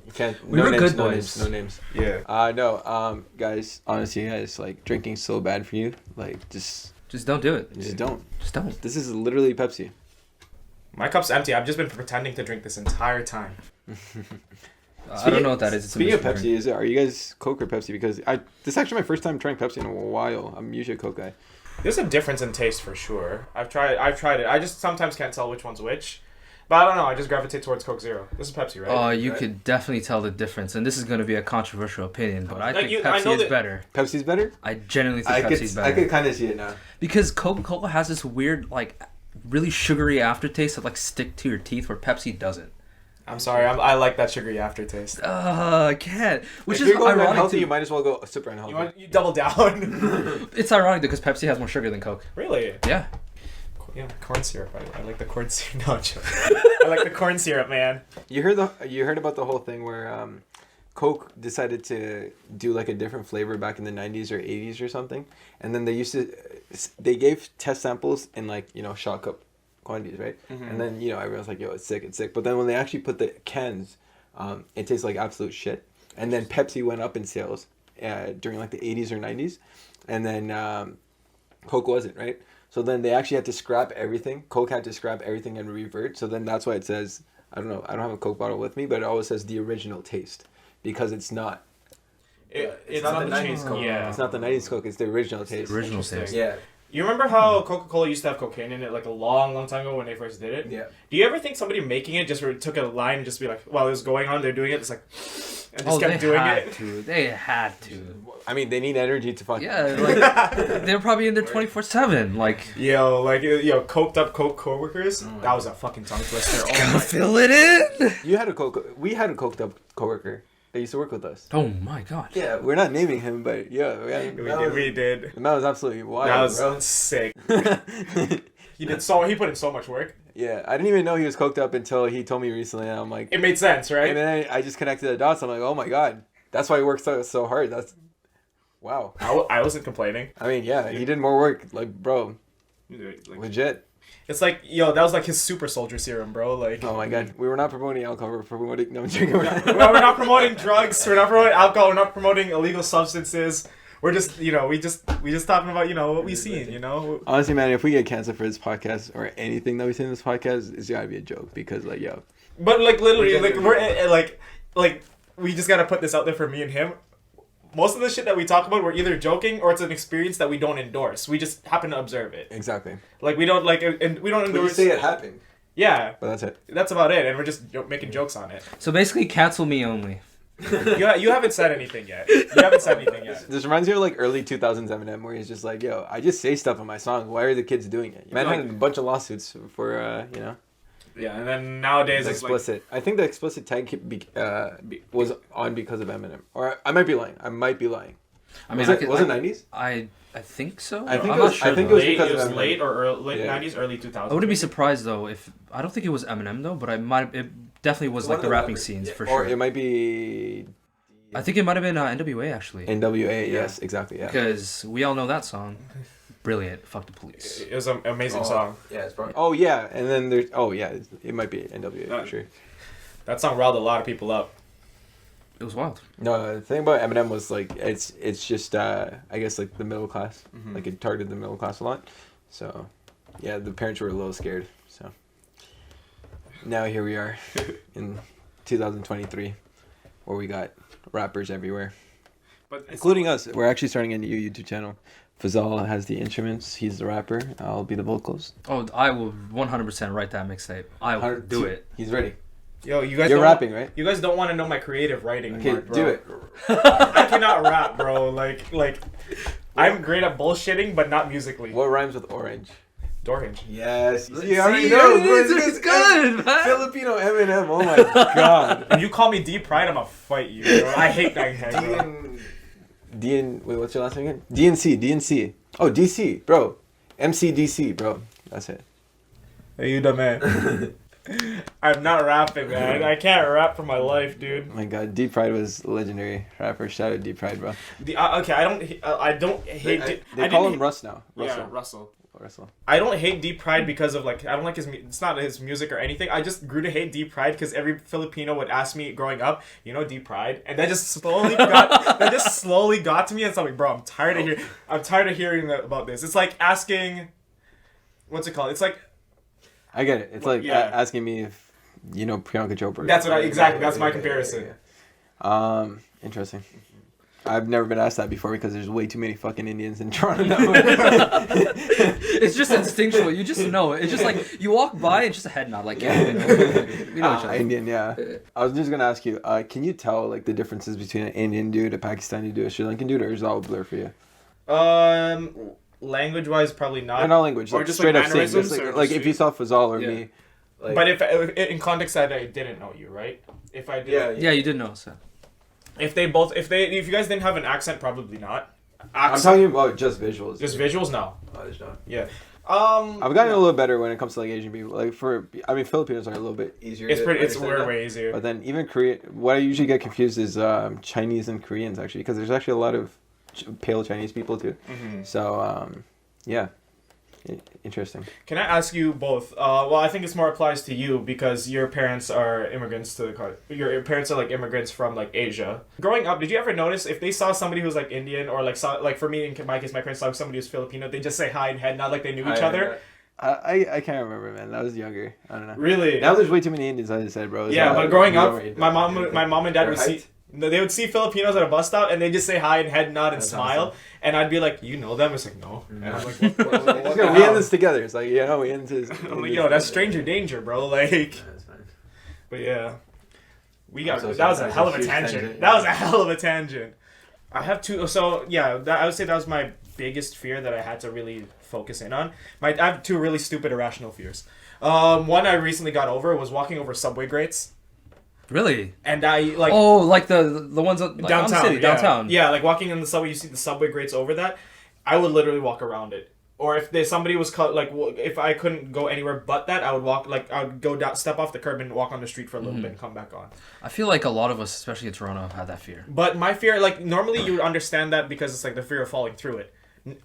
You can't. We were good boys. No names. Yeah. No. Guys, honestly, guys, like drinking's so bad for you. Like, just don't do it. Just don't. Just don't. This is literally Pepsi. My cup's empty. I've just been pretending to drink this entire time. I don't know what that is. Speaking of Pepsi, are you guys Coke or Pepsi? Because this is actually my first time trying Pepsi in a while. I'm usually a Coke guy. There's a difference in taste for sure. I've tried it. I just sometimes can't tell which one's which. But I don't know. I just gravitate towards Coke Zero. This is Pepsi, right? You could dedefinitely tell the difference. And this is going to be a controversial opinion, but I think Pepsi is better. Pepsi's better? I genuinely think Pepsi's better. I could kind of see it now. Because Coca-Cola has this weird, like, really sugary aftertaste that, like, stick to your teeth where Pepsi doesn't. I'm sorry. I like that sugary aftertaste. I can't. Which if is you're going ironic. Unhealthy, you might as well go super unhealthy. You double down. It's ironic because Pepsi has more sugar than Coke. Really? Yeah. Yeah, corn syrup. I like the corn syrup. No, I like the corn syrup, man. You heard about the whole thing where Coke decided to do like a different flavor back in the 90s or 80s or something, and then they gave test samples in like shot cup quantities, right? Mm-hmm. And then everyone's like, yo, it's sick. But then when they actually put the cans, it tastes like absolute shit. And then Pepsi went up in sales during like the 80s or 90s, and then Coke wasn't, right? So then they actually had to scrap everything. Coke had to scrap everything and revert. So then that's why it says, I don't know, I don't have a Coke bottle with me, but it always says the original taste because it's not It's not the 90s Coke. Yeah. It's not the 90s Coke. It's the original taste. The original taste. Yeah. You remember how Coca-Cola used to have cocaine in it like a long time ago when they first did it? Yeah. Do you ever think somebody making it just took a line and just be like, while it was going on, they're doing it, it's like, and just kept doing it? They had to. I mean, they need energy to fucking... Yeah, like, they're probably in there 24/7. Like, coked up coworkers. That was a fucking tongue twister. gotta fill it in. We had a coked up coworker that used to work with us. Oh my god. Yeah, we're not naming him, but yeah. We did. The man was absolutely wild, That was bro. sick. He put in so much work. Yeah, I didn't even know he was coked up until he told me recently, and I'm like... It made sense, right? And then I just connected the dots. I'm like, oh my god, that's why he works so hard. That's... Wow. I wasn't complaining. I mean, yeah, he did more work. Like, bro, legit. It's like, that was like his super soldier serum, bro. Like, Oh my god, we were not promoting alcohol. We're promoting... No, I'm joking. we're not promoting drugs. We're not promoting alcohol. We're not promoting illegal substances. We're just, we just talking about, what we seen, Honestly, man, if we get canceled for this podcast or anything that we say in this podcast, it's gotta be a joke because, like, yo. But like literally, like we're like we just gotta put this out there for me and him. Most of the shit that we talk about, we're either joking or it's an experience that we don't endorse. We just happen to observe it. Exactly. Like we don't and we don't endorse. We say it happened. Yeah. But that's it. That's about it, and we're just making jokes on it. So basically, cancel me only. You haven't said anything yet. This reminds me of like early 2000s Eminem, where he's just like, yo, I just say stuff in my songs. Why are the kids doing it? Man had a bunch of lawsuits for, Yeah, and then nowadays it's explicit. I think the explicit tag was on because of Eminem. Or I might be lying. I mean, was it 90s? I think so. I think I'm it was. not sure, I think it though. was because of Eminem. late or late 90s, early 2000s. I wouldn't be surprised though if I don't think it was Eminem though, but it definitely was like the rapping scenes for sure. Or it might be. I think it might have been NWA actually. NWA, yes, exactly, yeah. Because we all know that song. Brilliant. Fuck the police. It was an amazing song. Yeah, it's probably. Oh yeah, and then there's. Oh yeah, it might be NWA for sure. That song riled a lot of people up. It was wild. No, the thing about Eminem was like it's just I guess like the middle class. Mm-hmm. Like it targeted the middle class a lot. So yeah, the parents were a little scared. So now here we are in 2023 where we got rappers everywhere. But including us. We're actually starting a new YouTube channel. Fazal has the instruments. He's the rapper. I'll be the vocals. Oh, I will 100% write that mixtape. I will do it. He's ready. Yo, you guys. You're rapping, right? You guys don't want to know my creative writing. Okay, part, bro. do it. I cannot rap, bro. Like I'm great at bullshitting, but not musically. What rhymes with orange? Dorange. Yes. You already know. It's good, man. Filipino Eminem. Oh my god. If you call me D Pride, I'm gonna fight you, bro. I hate that guy. Wait, what's your last name again? DNC. Oh, DC, bro. MCDC, bro. That's it. Hey, you dumb man. I'm not rapping, man. I can't rap for my life, dude. Oh my god, D Pride was a legendary rapper. Shout out D Pride, bro. Okay, I don't hate. They call him Russ now. Yeah, Russell. Russell. I don't hate D Pride because of I don't like his. It's not his music or anything. I just grew to hate D Pride because every Filipino would ask me growing up, D Pride, and that just slowly got to me. And so I'm like, bro, I'm tired of hearing about this. It's like asking, what's it called? It's like. I get it. It's like asking me if you know Priyanka Chopra. That's what exactly. That's my comparison. Interesting. I've never been asked that before because there's way too many fucking Indians in Toronto now. It's just instinctual. You just know it. It's just like you walk by and just a head nod, like yeah, we know each other. Indian, yeah. I was just gonna ask you, can you tell like the differences between an Indian dude, a Pakistani dude, a Sri Lankan dude, or is it all a blur for you? Language wise, probably not. Not language, or like just straight like up saying, mannerisms, like if you saw Fazal or me. Like, but if in context that I didn't know you, right? If I did, yeah, you did know so. If you guys didn't have an accent, probably not. I'm talking about just visuals. Just visuals, no. Oh, there's not. Yeah. I've gotten a little better when it comes to like Asian people. Like Filipinos are a little bit easier. It's way easier. But then even Korean, what I usually get confused is Chinese and Koreans actually, because there's actually a lot of pale Chinese people too. Mm-hmm. So yeah. Interesting. Can I ask you both? Well, I think this more applies to you because your parents are immigrants to the country. Your parents are like immigrants from like Asia. Growing up, did you ever notice if they saw somebody who's like Indian or like saw like for me in my case, my parents saw somebody who's Filipino, they just say hi and head nod like they knew each other? I can't remember, man. I was younger. I don't know. Really? Now there's way too many Indians. I just said, bro. Yeah, but growing up, my mom and dad would see. They would see Filipinos at a bus stop and they just say hi and head nod and That's smile, awesome. and I'd be like, "You know them?" It's like, "No," and I'm like, what We the in hell? this together. It's like, yeah, we in this. I'm like, "Yo, that's stranger danger, bro." Like, That's fine. but yeah, we I'm got so that sorry. was a That's hell a of a huge tangent. tangent, That yeah. was a hell of a tangent. I have two. So yeah, I would say that was my biggest fear that I had to really focus in on. I have two really stupid irrational fears. One I recently got over was walking over subway grates, Really? and I like Like the ones like, downtown, on the city, yeah. downtown. Yeah, like walking in the subway, you see the subway grates over that. I would literally walk around it. Or if somebody was if I couldn't go anywhere but that, I would walk I would go down, step off the curb, and walk on the street for a little bit and come back on. I feel like a lot of us, especially in Toronto, have had that fear. But my fear, like normally you would understand that because it's like the fear of falling through it.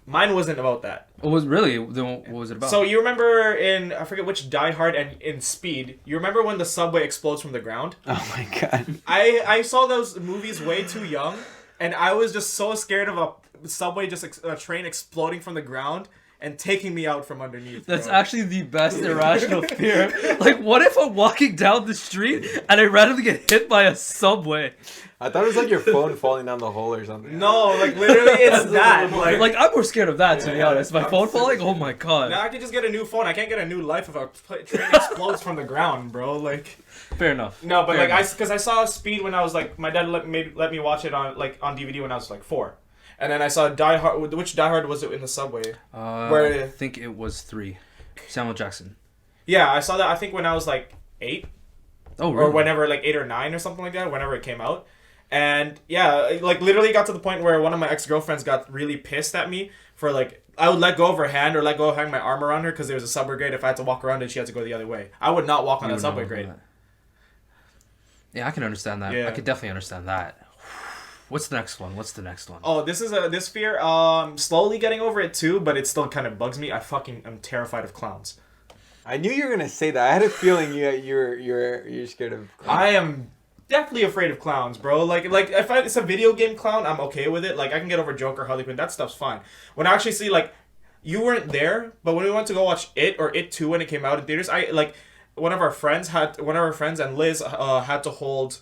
Mine wasn't about that. What was really? What was it about? So you remember in I forget which Die Hard and in Speed, you remember when the subway explodes from the ground? Oh my god. I saw those movies way too young, and I was just so scared of a subway a train exploding from the ground and taking me out from underneath. That's bro. actually the best irrational fear. Like, what if I'm walking down the street and I randomly get hit by a subway? I thought it was like your phone falling down the hole or something. No, like literally it's that. Like, I'm more scared of that, to be honest. My phone falling? Oh my god. Now I could just get a new phone. I can't get a new life if a train explodes from the ground, bro. Like, Fair enough. no, but Fair like enough. because I saw Speed when I was like, my dad let me watch it on DVD when I was like 4, and then I saw Die Hard. Which Die Hard was it in the subway? I think it was 3. Samuel Jackson. Yeah, I saw that. I think when I was like 8, Oh, really? or whenever, like 8 or 9 or something like that. Whenever it came out. And yeah, like literally got to the point where one of my ex-girlfriends got really pissed at me for like I would let go of her hand or let go of having my arm around her because there was a subway grate. If I had to walk around it, she had to go the other way. I would not walk on You that would subway know grate. that. Yeah, I can understand that. Yeah. I could definitely understand that. What's the next one? Oh, this fear. Slowly getting over it too, but it still kind of bugs me. I'm terrified of clowns. I knew you were gonna say that. I had a feeling you're scared of. I am definitely afraid of clowns, bro. Like if it's a video game clown, I'm okay with it. Like I can get over Joker, Harley Quinn, that stuff's fine. When I actually see like you weren't there, but when we went to go watch It or It 2 when it came out in theaters, one of our friends and Liz had to hold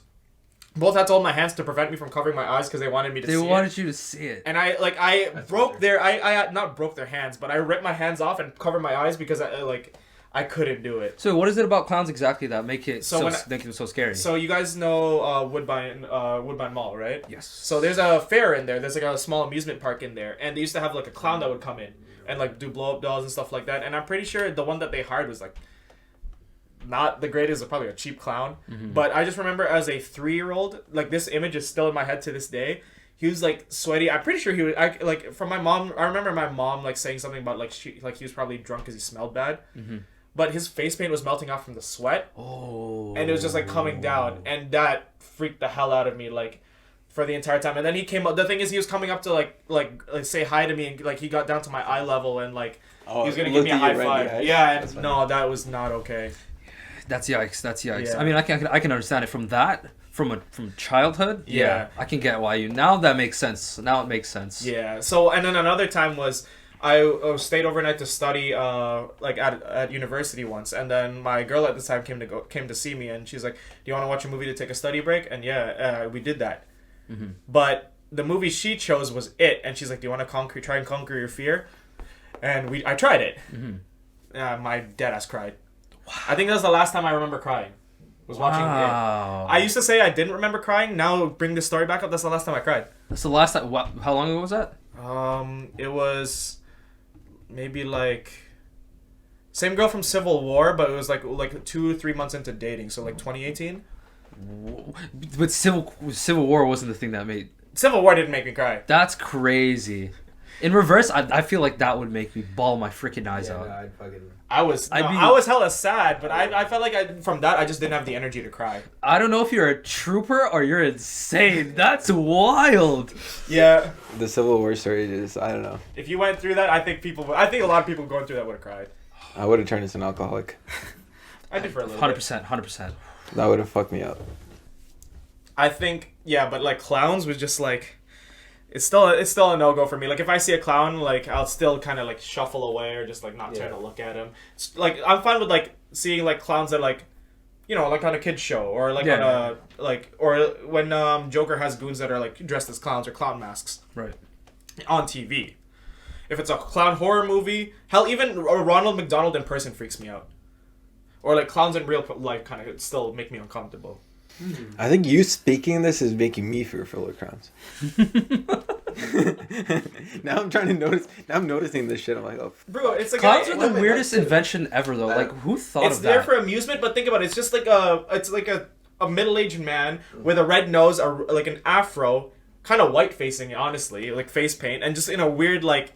my hands to prevent me from covering my eyes because they wanted me to see it. They wanted you to see it. And I broke their I not broke their hands, but I ripped my hands off and covered my eyes because I couldn't do it. So what is it about clowns exactly that make it make it so scary? So you guys know Woodbine Mall, right? Yes. So there's a fair in there. There's like a small amusement park in there, and they used to have like a clown that would come in and like do blow up dolls and stuff like that. And I'm pretty sure the one that they hired was like not the greatest, probably a cheap clown. Mm-hmm. But I just remember as a 3-year-old, like this image is still in my head to this day. He was like sweaty. I'm pretty sure he was from my mom. I remember my mom like saying something about he was probably drunk because he smelled bad. Mm-hmm. But his face paint was melting off from the sweat. Oh. And it was just like coming down, and that freaked the hell out of me like for the entire time. And then he came up. The thing is, he was coming up to like say hi to me, and like he got down to my eye level, and like he was gonna give me a high five. Yeah, and no, that was not okay. That's yikes. Yeah. I mean, I can understand it from childhood. Yeah. I can get why you. Now that makes sense. Now it makes sense. Yeah. So and then another time was I stayed overnight to study at university once, and then my girl at the time came to see me, and she's like, "Do you want to watch a movie to take a study break?" And we did that. Mm-hmm. But the movie she chose was It, and she's like, "Do you want to try and conquer your fear?" And I tried it. Mm-hmm. My deadass cried. Wow. I think that was the last time I remember crying. Was watching It. I used to say I didn't remember crying. Now bring the story back up. That's the last time I cried. That's the last time. How long ago was that? It was maybe like same girl from Civil War, but it was like 2-3 months into dating, so like 2018. But Civil War wasn't the thing that made. Civil War didn't make me cry. That's crazy. In reverse, I feel like that would make me bawl my freaking eyes out. I was hella sad, but I felt like from that I just didn't have the energy to cry. I don't know if you're a trooper or you're insane. That's wild. Yeah. The Civil War story is, I don't know. If you went through that, I think a lot of people going through that would have cried. I would have turned into an alcoholic. I did for a little 100%. That would have fucked me up. I think, yeah, but like clowns was just like, it's still a no-go for me. Like if I see a clown, like I'll still kind of like shuffle away or just like not try to look at him. Like I'm fine with like seeing like clowns that like you know, like on a kid's show, or like on a or when Joker has goons that are like dressed as clowns or clown masks, right, on TV. If it's a clown horror movie, hell, even Ronald McDonald in person freaks me out. Or like clowns in real life kind of still make me uncomfortable. I think you speaking this is making me fearful of clowns. Now I'm trying to notice. Now I'm noticing this shit. I'm like, oh, bro, it's like clowns are the weirdest invention ever, though. Like, who thought of that? It's there for amusement, but think about it. It's just like a middle-aged man with a red nose, like an afro, kind of white-facing, honestly, like face paint, and just in a weird like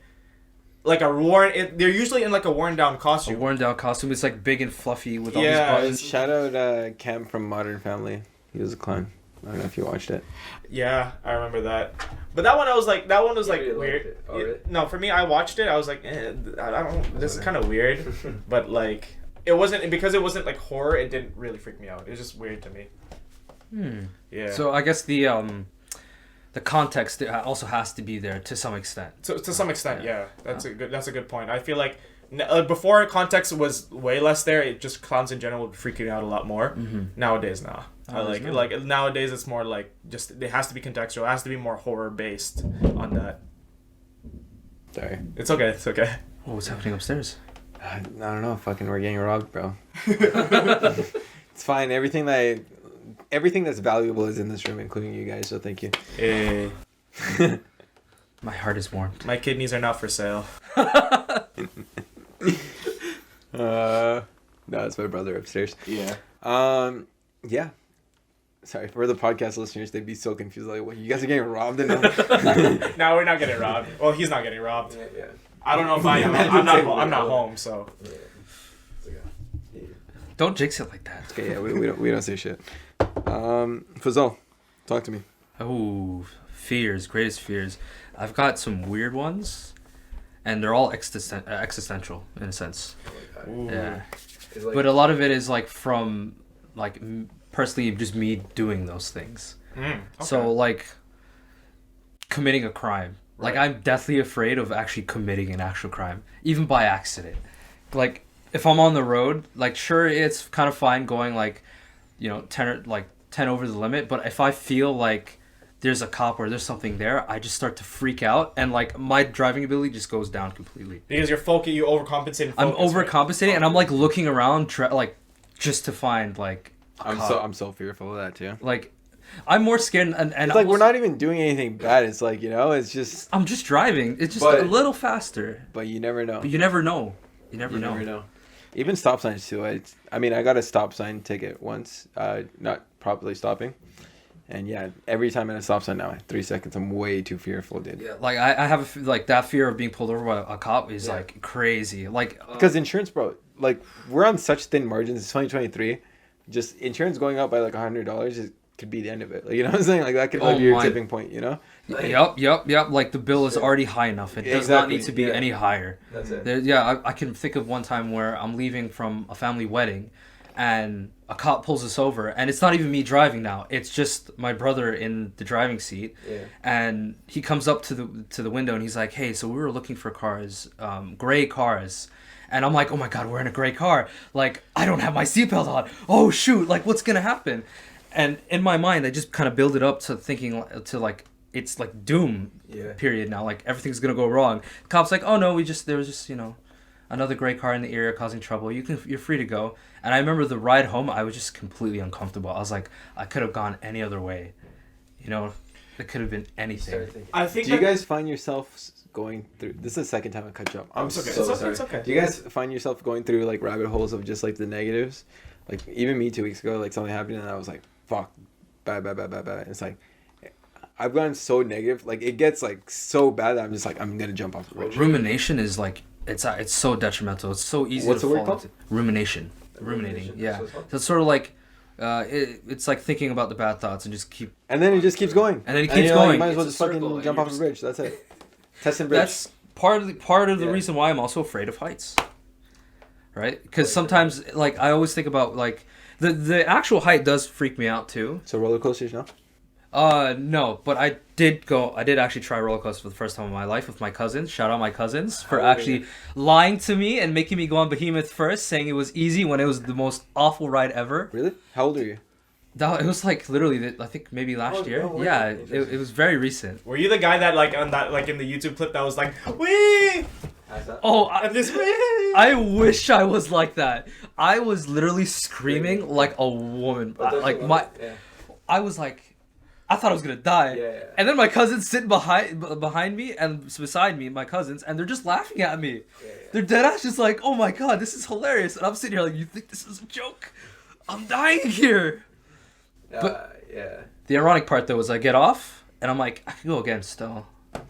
a worn. They're usually in like a worn-down costume. A worn-down costume. It's like big and fluffy with all these buttons. Shout out Cam from Modern Family. He was a clown. I don't know if you watched it. Yeah, I remember that. But that one was like really weird. Oh, really? No, for me, I watched it. I was like, I don't. This is kind of weird. But like, it wasn't because it wasn't like horror. It didn't really freak me out. It was just weird to me. Yeah. So I guess the context also has to be there to some extent. So to some extent, yeah. That's a good point. I feel like before context was way less there. It just clowns in general would freak you out a lot more. Mm-hmm. Nowadays, nah. Like nowadays it's more like just it has to be contextual. It has to be more horror based on that. Sorry. It's okay. Oh, what's happening upstairs? I don't know. Fucking, we're getting robbed, bro. It's fine. Everything that's valuable is in this room, including you guys. So thank you. Hey. My heart is warmed. My kidneys are not for sale. No, it's my brother upstairs. Yeah. Yeah. Sorry, for the podcast listeners, they'd be so confused. Like, what, you guys are getting robbed? No, no, we're not getting robbed. Well, he's not getting robbed. Yeah. I don't know if I am. I'm not home, so. Yeah. Don't jinx it like that. Okay, yeah, we don't say shit. Fazal, talk to me. Oh, greatest fears. I've got some weird ones, and they're all existential in a sense. Ooh. Yeah. But a lot of it is like from like personally just me doing those things. Okay. So like committing a crime. Right. Like I'm deathly afraid of actually committing an actual crime, even by accident. Like if I'm on the road, like sure it's kind of fine going like, 10 over the limit, but if I feel like there's a cop or there's something there, I just start to freak out and like my driving ability just goes down completely. Because you overcompensate. I'm overcompensating, right? And I'm like looking around like just to find like I'm so fearful of that too. Like I'm more scared and it's like we're not even doing anything bad. It's like, it's just I'm just driving. It's just a little faster. But you never know. You never know. You never know. Even stop signs too. I got a stop sign ticket once, not properly stopping. And yeah, every time at a stop sign now, 3 seconds, I'm way too fearful, dude. Yeah, like I have like that fear of being pulled over by a cop is like crazy. Like because insurance, bro, like we're on such thin margins. It's 2023. Just insurance going up by like $100 could be the end of it. Like, you know what I'm saying? Like that could be your tipping point. Yep. Like the bill is already high enough. It does not need to be any higher. That's it. I can think of one time where I'm leaving from a family wedding, and a cop pulls us over, and it's not even me driving now. It's just my brother in the driving seat, and he comes up to the window and he's like, "Hey, so we were looking for cars, gray cars." And I'm like, "Oh my God, we're in a gray car. Like, I don't have my seatbelt on. Oh shoot, like what's gonna happen?" And in my mind, I just kind of build it up to thinking to like it's like doom period now. Like everything's gonna go wrong. The cop's like, "Oh no, there was just another gray car in the area causing trouble. You're free to go." And I remember the ride home, I was just completely uncomfortable. I was like, I could have gone any other way. It could have been anything. Do you guys find yourself going through? This is the second time I cut you off. I'm so sorry. It's okay. Do you guys find yourself going through like rabbit holes of just like the negatives? Like even me 2 weeks ago, like something happened and I was like, fuck, bad. It's like I've gone so negative. Like it gets like so bad that I'm just like, I'm gonna jump off the bridge. Rumination is like it's so detrimental. It's so easy. What's to the fall word called? Ruminating. Yeah. So it's sort of like it's like thinking about the bad thoughts and just keep. And then it just keeps going. And then it keeps going. Like, you might as well just fucking jump off a bridge. That's it. Testing bridge. That's part of the reason why I'm also afraid of heights. Right? Because sometimes, like, I always think about like the actual height does freak me out too. So roller coasters, no? No, but I did actually try roller coaster for the first time in my life with my cousins. Shout out my cousins for actually lying to me and making me go on Behemoth first, saying it was easy when it was the most awful ride ever. Really? How old are you? It was like literally, I think maybe last year. No, yeah, it was very recent. Were you the guy that like on that like in the YouTube clip that was like, wee? Oh, I wish I was like that. I was literally screaming like a woman. I was like, I thought I was gonna die. Yeah. And then my cousins sit behind me and beside me, my cousins, and they're just laughing at me. They're dead ass just like, oh my god, this is hilarious. And I'm sitting here like, you think this is a joke? I'm dying here. But the ironic part though was I get off and I'm like, I could go again still.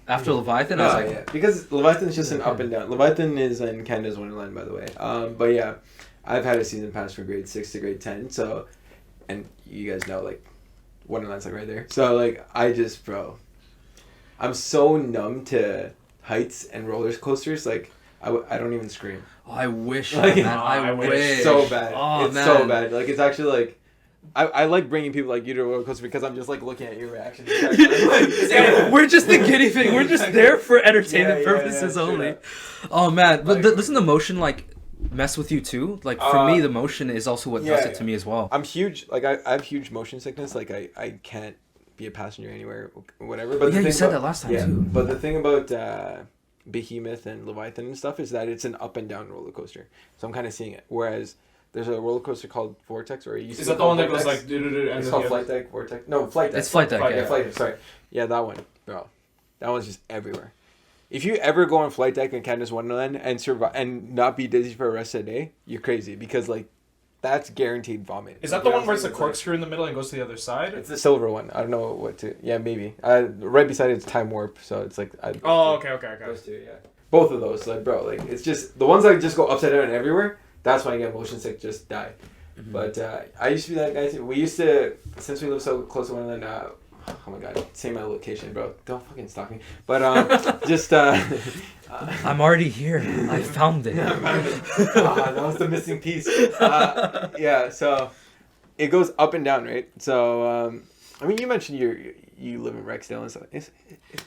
After Leviathan, I was like... Because Leviathan is just an up and down. Leviathan is in Canada's Wonderland, by the way. But yeah, I've had a season pass from grade 6 to grade 10, so... And you guys know, like, Wonderland's like right there. So, like, I'm so numb to heights and roller coasters, like, I don't even scream. Oh, I wish, like, man. I wish. It's so bad. Oh, it's man. so bad. Like, it's actually, like... I like bringing people like you to a roller coaster because I'm just like looking at your reaction. We're just the guinea pig. We're just there for entertainment purposes only. Oh man, but doesn't the motion like mess with you too? Like for me, the motion is also what does it to me as well. I'm huge. Like I have huge motion sickness. Like I can't be a passenger anywhere, whatever. But you said that last time too. But the thing about Behemoth and Leviathan and stuff is that it's an up and down roller coaster. So I'm kind of seeing it. Whereas there's a roller coaster called Vortex, or is that the one that goes like it's called Flight Deck, Vortex. No, Flight Deck. It's Flight Deck. Yeah, Flight Deck. Sorry. Yeah, that one, bro. That one's just everywhere. If you ever go on Flight Deck in Canada's Wonderland and survive and not be dizzy for the rest of the day, you're crazy because like that's guaranteed vomit. Is that the one where it's a corkscrew in the middle and goes to the other side? It's the silver one. I don't know what to. Yeah, maybe. Right beside it's Time Warp, so it's like. Okay. Those two, yeah. Both of those, like, bro, like it's just the ones that just go upside down everywhere. That's when I get motion sick, just die. Mm-hmm. But I used to be that guy too. We used to, since we live so close to Wonderland, oh my god, say my location, bro. Don't fucking stalk me. But just I'm already here. I found it. That was the missing piece. Yeah, so it goes up and down, right? So I mean, you mentioned you live in Rexdale and stuff.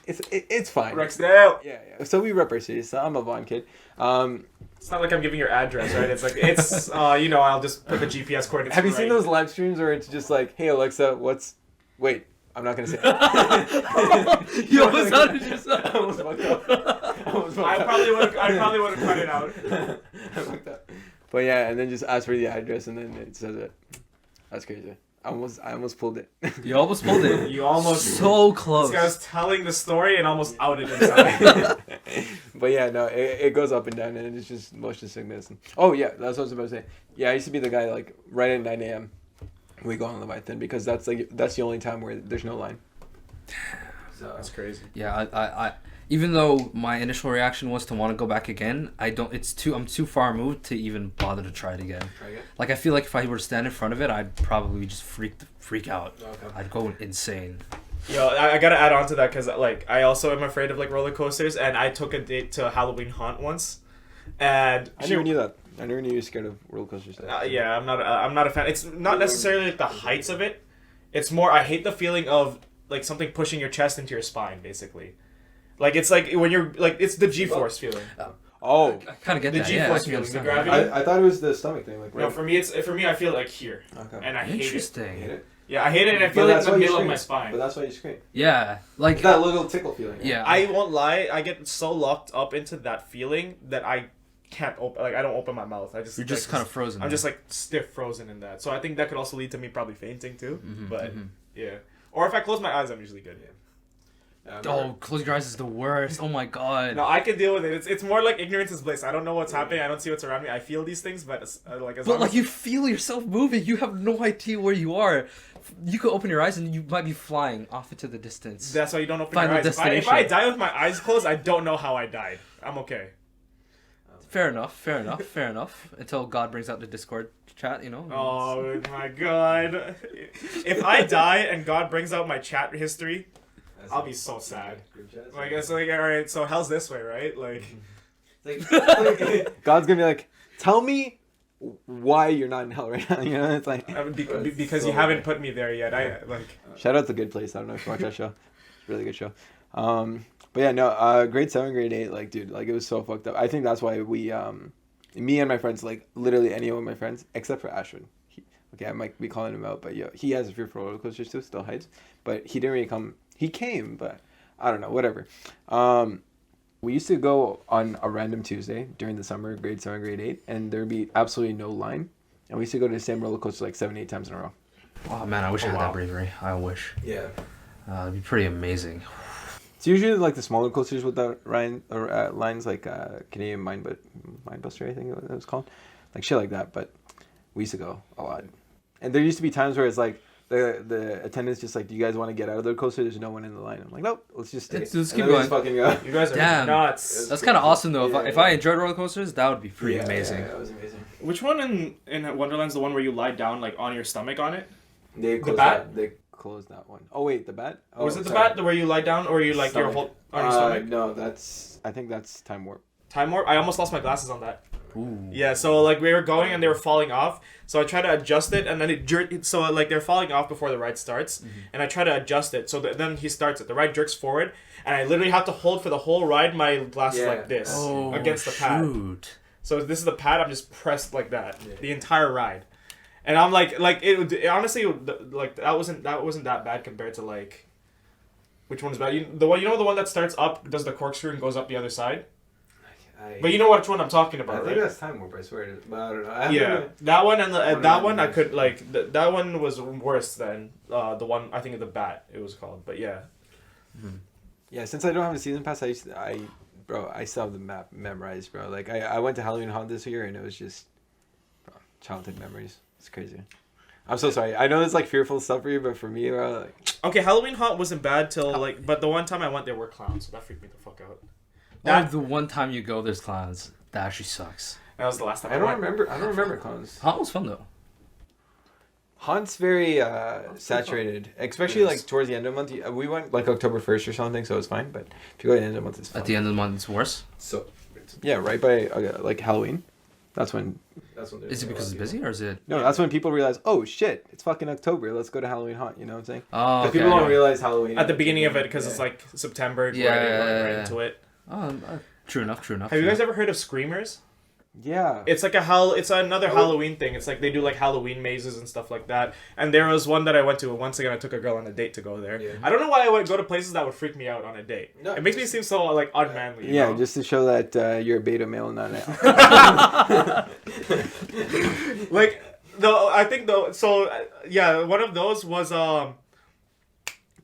It's fine. Rexdale. Yeah. So we rep our city. So I'm a Vaughan kid. It's not like I'm giving your address, right? It's like it's I'll just put the GPS coordinates. Have you seen those live streams where it's just like, hey Alexa, wait, I'm not gonna say it. You almost sounded yourself. I almost fucked up. I probably would have cut it out. I fucked up. But yeah, and then just ask for the address and then it says it. That's crazy. I almost pulled it. You almost pulled it. You almost so close. This guy was telling the story and almost outed himself. But yeah, no, it goes up and down and it's just motion sickness. Oh yeah, that's what I was about to say. Yeah, I used to be the guy like right at 9 a.m. we go on Leviathan because that's the only time where there's no line. So that's crazy. Yeah, I even though my initial reaction was to want to go back again, I'm too far removed to even bother to try it again. Like I feel like if I were to stand in front of it, I'd probably just freak out. Okay. I'd go insane. Yo, I gotta add on to that because like I also am afraid of like roller coasters, and I took a date to Halloween Haunt once, and I never knew that. I never knew you were scared of roller coasters. Yeah, I'm not a fan. It's not necessarily like the heights of it. It's more I hate the feeling of like something pushing your chest into your spine, basically. Like it's like when you're like it's the G-force feeling. Oh, I kind of get the that. G-force feeling, the gravity. I thought it was the stomach thing. Like no, for me I feel like here, and I hate it. Interesting. Hate it? Yeah, I hate it, and I feel like it's in the middle of my spine. But that's why you scream. Yeah, like that little tickle feeling. Yeah, I won't lie. I get so locked up into that feeling that I can't open. Like I don't open my mouth. You're just kind of frozen. I'm just like stiff frozen in that. So I think that could also lead to me probably fainting too. But yeah, or if I close my eyes, I'm usually good. Yeah. Close your eyes is the worst. Oh my god. No, I can deal with it. It's more like ignorance is bliss. I don't know what's happening. I don't see what's around me. I feel these things, but you feel yourself moving. You have no idea where you are. You could open your eyes and you might be flying off into the distance. That's why you don't open your eyes. If I die with my eyes closed, I don't know how I died. I'm okay. Fair enough. Until God brings out the Discord chat, you know. Oh my god. If I die and God brings out my chat history, I'll be so sad. Like it's like, all right, so hell's this way, right? Like God's gonna be like, tell me why you're not in hell right now. You know, it's like because you haven't put me there yet. I like. Shout out The Good Place. I don't know if you watch that show. Really good show. But yeah, no, grade 7, grade 8, like, dude, like, it was so fucked up. I think that's why we, me and my friends, like, literally any of my friends, except for Ashwin. Okay, I might be calling him out, but yeah, he has a fear for roller coasters too, still heights. But he didn't really come. He came, but I don't know, whatever. We used to go on a random Tuesday during the summer, grade 7, grade 8, and there'd be absolutely no line. And we used to go to the same roller coaster like 7, 8 times in a row. Oh man, I wish I had that bravery. I wish. Yeah. It'd be pretty amazing. It's usually like the smaller coasters without lines, like Canadian Mindbuster, I think it was called, like shit like that. But we used to go a lot, and there used to be times where it's like the attendant's just like, "Do you guys want to get out of the coaster? There's no one in the line." I'm like, "Nope, let's just stay." Let's keep going. Fucking go. You guys are nuts. That's kind of awesome though. If I enjoyed roller coasters, that would be pretty amazing. Yeah, that was amazing. Which one in Wonderland's the one where you lie down like on your stomach on it? They closed They closed that one. Oh wait, the bat. Oh, was it the bat where you lie down or you like your whole on your stomach? No, I think that's Time Warp. Time Warp. I almost lost my glasses on that. Ooh. Yeah, so like we were going and they were falling off, so I tried to adjust it and then it jerked. So like they're falling off before the ride starts, and I try to adjust it. So then he starts it. The ride jerks forward, and I literally have to hold for the whole ride my glasses like this against the pad. So this is the pad. I'm just pressed like that the entire ride, and I'm like it honestly like that wasn't that bad compared to like which one is bad? The one that starts up, does the corkscrew and goes up the other side. But you know which one I'm talking about, I think that's Time Warp, I swear it is. But I don't know. That one and that one I could like that one was worse than the one I think of the bat it was called. But yeah. Mm-hmm. Yeah, since I don't have a season pass, I still have the map memorized, bro. Like I went to Halloween Haunt this year and it was just childhood memories. It's crazy. I'm so sorry. I know it's like fearful stuff for you, but for me, bro, like okay, Halloween Haunt wasn't bad till like, but the one time I went there were clowns, so that freaked me the fuck out. The one time you go, there's clowns. That actually sucks. That was the last time. I don't remember clowns. Haunt was fun though. Haunt's very saturated, especially like towards the end of the month. We went like October 1st or something, so it's fine. But if you go at the end of the month, it's fine. At the end of the month, it's worse. So, yeah, right by like Halloween. That's when. Is it because it's busy or is it? No, that's when people realize, oh shit, it's fucking October. Let's go to Halloween Haunt. You know what I'm saying? Oh, okay. People don't realize Halloween at the beginning of it because it's like September. Right into it. Oh, true enough. Have you guys ever heard of Screamers? Yeah. It's like it's another Halloween thing. It's like they do like Halloween mazes and stuff like that. And there was one that I went to. Once again, I took a girl on a date to go there. Yeah. I don't know why I would go to places that would freak me out on a date. No, it makes me seem so like unmanly. You know? Just to show that you're a beta male, not an like I think one of those was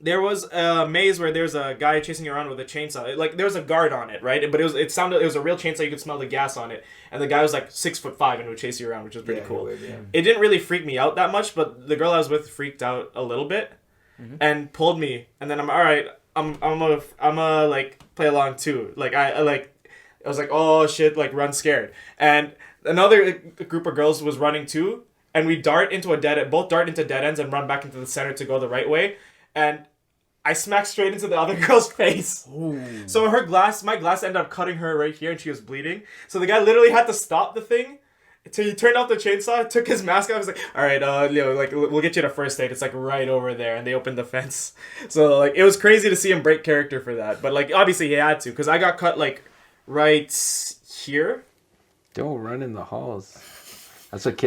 there was a maze where there's a guy chasing you around with a chainsaw. Like there was a guard on it, right? But it was a real chainsaw. You could smell the gas on it, and the guy was like 6'5" and would chase you around, which was pretty cool. It didn't really freak me out that much, but the girl I was with freaked out a little bit, and pulled me. And then I'm all right. I'm gonna like play along too. Like I was like, oh shit, like run scared. And another group of girls was running too, and we both dart into dead ends and run back into the center to go the right way, and I smacked straight into the other girl's face. Ooh. So my glass ended up cutting her right here and she was bleeding. So the guy literally had to stop the thing until he turned off the chainsaw, took his mask off, was like, all right, like we'll get you to first aid. It's like right over there. And they opened the fence. So like, it was crazy to see him break character for that. But like, obviously he had to, because I got cut like right here. Don't run in the halls. That's what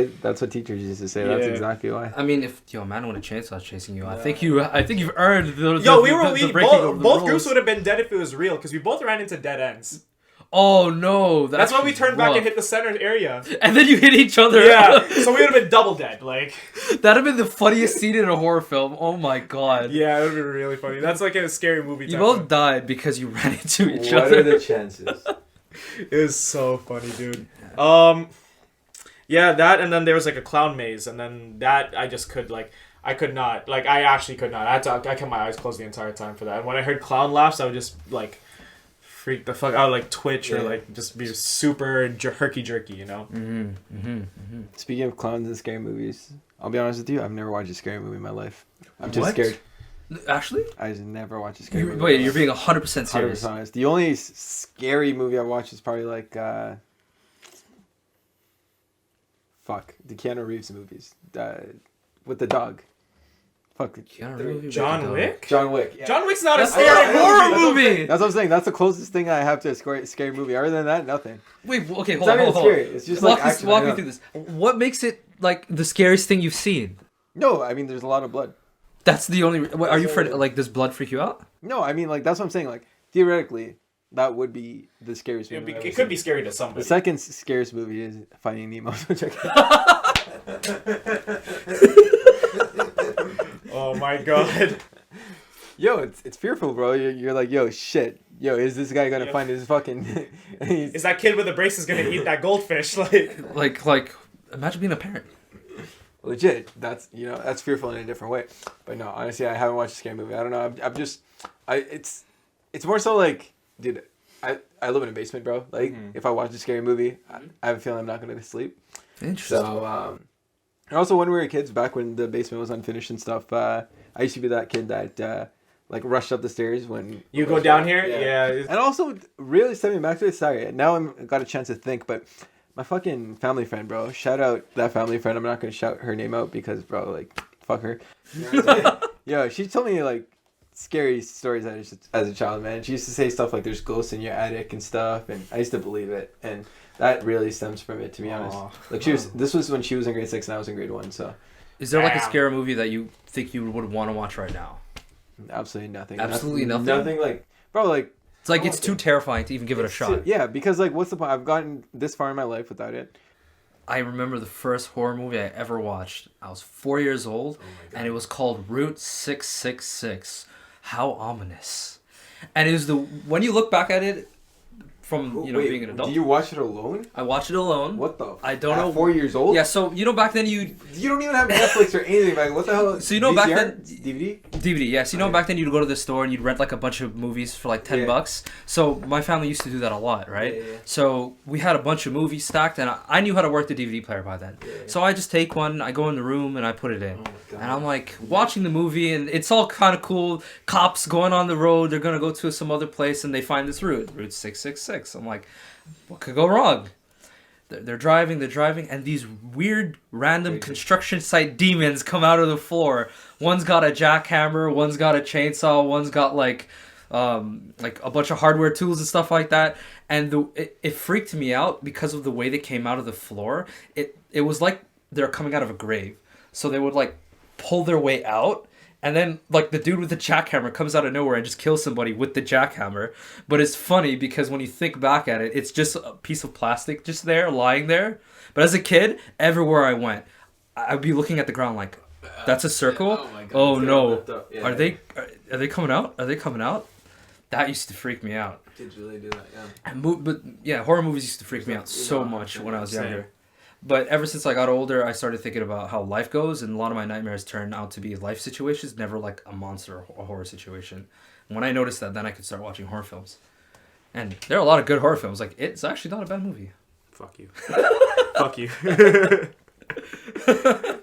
teachers used to say. That's exactly why. I mean, if man with a chainsaw is chasing you, I think you've earned the both groups would have been dead if it was real, because we both ran into dead ends. Oh no! That's why we turned back and hit the center area. And then you hit each other. Yeah, so we would have been double dead. Like that'd have been the funniest scene in a horror film. Oh my god! Yeah, it would be really funny. That's like a scary movie. You both died because you ran into each other. What are the chances? It was so funny, dude. Yeah, that, and then there was like a clown maze, and then that I could not. I actually could not. I kept my eyes closed the entire time for that. And when I heard clown laughs, I would just like freak the fuck out, like twitch or like just be super herky jerky, you know. Speaking of clowns and scary movies, I'll be honest with you, I've never watched a scary movie in my life. I'm too scared. Actually, I just never watched a scary movie. Wait, you're being 100% serious. 100% honest. The only scary movie I watched is probably like the Keanu Reeves movies with the dog. Fuck. John Wick? John Wick. Yeah. John Wick's not That's a scary not a horror movie. movie. That's what I'm saying. That's the closest thing I have to a scary movie. Other than that, nothing. Wait, okay, It's hold not on, even hold scary. on. It's just like action. Walk me through this. What makes it like the scariest thing you've seen? No, I mean, there's a lot of blood. That's the only. What, are you afraid? Like, does blood freak you out? No, I mean, like, that's what I'm saying. Like, theoretically, that would be the scariest movie. It could be scary to somebody. The second scariest movie is Finding Nemo. Oh my god. Yo, it's fearful, bro. You're like, yo, shit. Yo, is this guy gonna find his fucking... Is that kid with the braces gonna eat that goldfish? Like, imagine being a parent. Legit. That's fearful in a different way. But no, honestly, I haven't watched a scary movie. I don't know. It's more so like, dude, I live in a basement, bro. Like, if I watch a scary movie, I have a feeling I'm not gonna sleep. Interesting. So, and also when we were kids, back when the basement was unfinished and stuff, I used to be that kid that like rushed up the stairs when You go down here? Yeah. And also, really stepping back to it, sorry, now I got a chance to think, but my fucking family friend, bro, shout out that family friend. I'm not gonna shout her name out because, bro, like, fuck her. Yeah, she told me like scary stories as a child, man. She used to say stuff like there's ghosts in your attic and stuff, and I used to believe it, and that really stems from it, to be honest. Like, this was when she was in grade 6 and I was in grade 1, so. Is there like a scary movie that you think you would want to watch right now? Absolutely nothing. Absolutely nothing? Nothing, like, bro, like. It's like it's too terrifying to even give it a shot. Yeah, because, like, what's the point? I've gotten this far in my life without it. I remember the first horror movie I ever watched. I was 4 years old, and it was called Route 666. How ominous! And it was when you look back at it from being an adult. Did you watch it alone? I watched it alone. What the? I don't know. 4 years old? Yeah, so back then you don't even have Netflix or anything back. What the hell? So back then DVD. DVD, yeah. So back then you'd go to the store and you'd rent like a bunch of movies for like $10. So my family used to do that a lot, right? Yeah. So we had a bunch of movies stacked, and I knew how to work the DVD player by then. Yeah. So I just take one, I go in the room, and I put it in. And I'm like watching the movie, and it's all kind of cool. Cops going on the road, they're gonna go to some other place, and they find this Route 666. I'm like, what could go wrong? They're driving, and these weird, random construction site demons come out of the floor. One's got a jackhammer, one's got a chainsaw, one's got like a bunch of hardware tools and stuff like that. And it freaked me out because of the way they came out of the floor. It was like they're coming out of a grave. So they would like pull their way out. And then, like, the dude with the jackhammer comes out of nowhere and just kills somebody with the jackhammer. But it's funny because when you think back at it, it's just a piece of plastic just there, lying there. But as a kid, everywhere I went, I'd be looking at the ground like, that's a circle? Yeah, oh my God. Oh no. Yeah, are they coming out? Are they coming out? That used to freak me out. Kids really do that, yeah. But yeah, horror movies used to freak me out so much when I was younger. But ever since I got older, I started thinking about how life goes, and a lot of my nightmares turn out to be life situations, never like a monster or a horror situation. And when I noticed that, then I could start watching horror films. And there are a lot of good horror films. Like, it's actually not a bad movie. Fuck you. Fuck you. The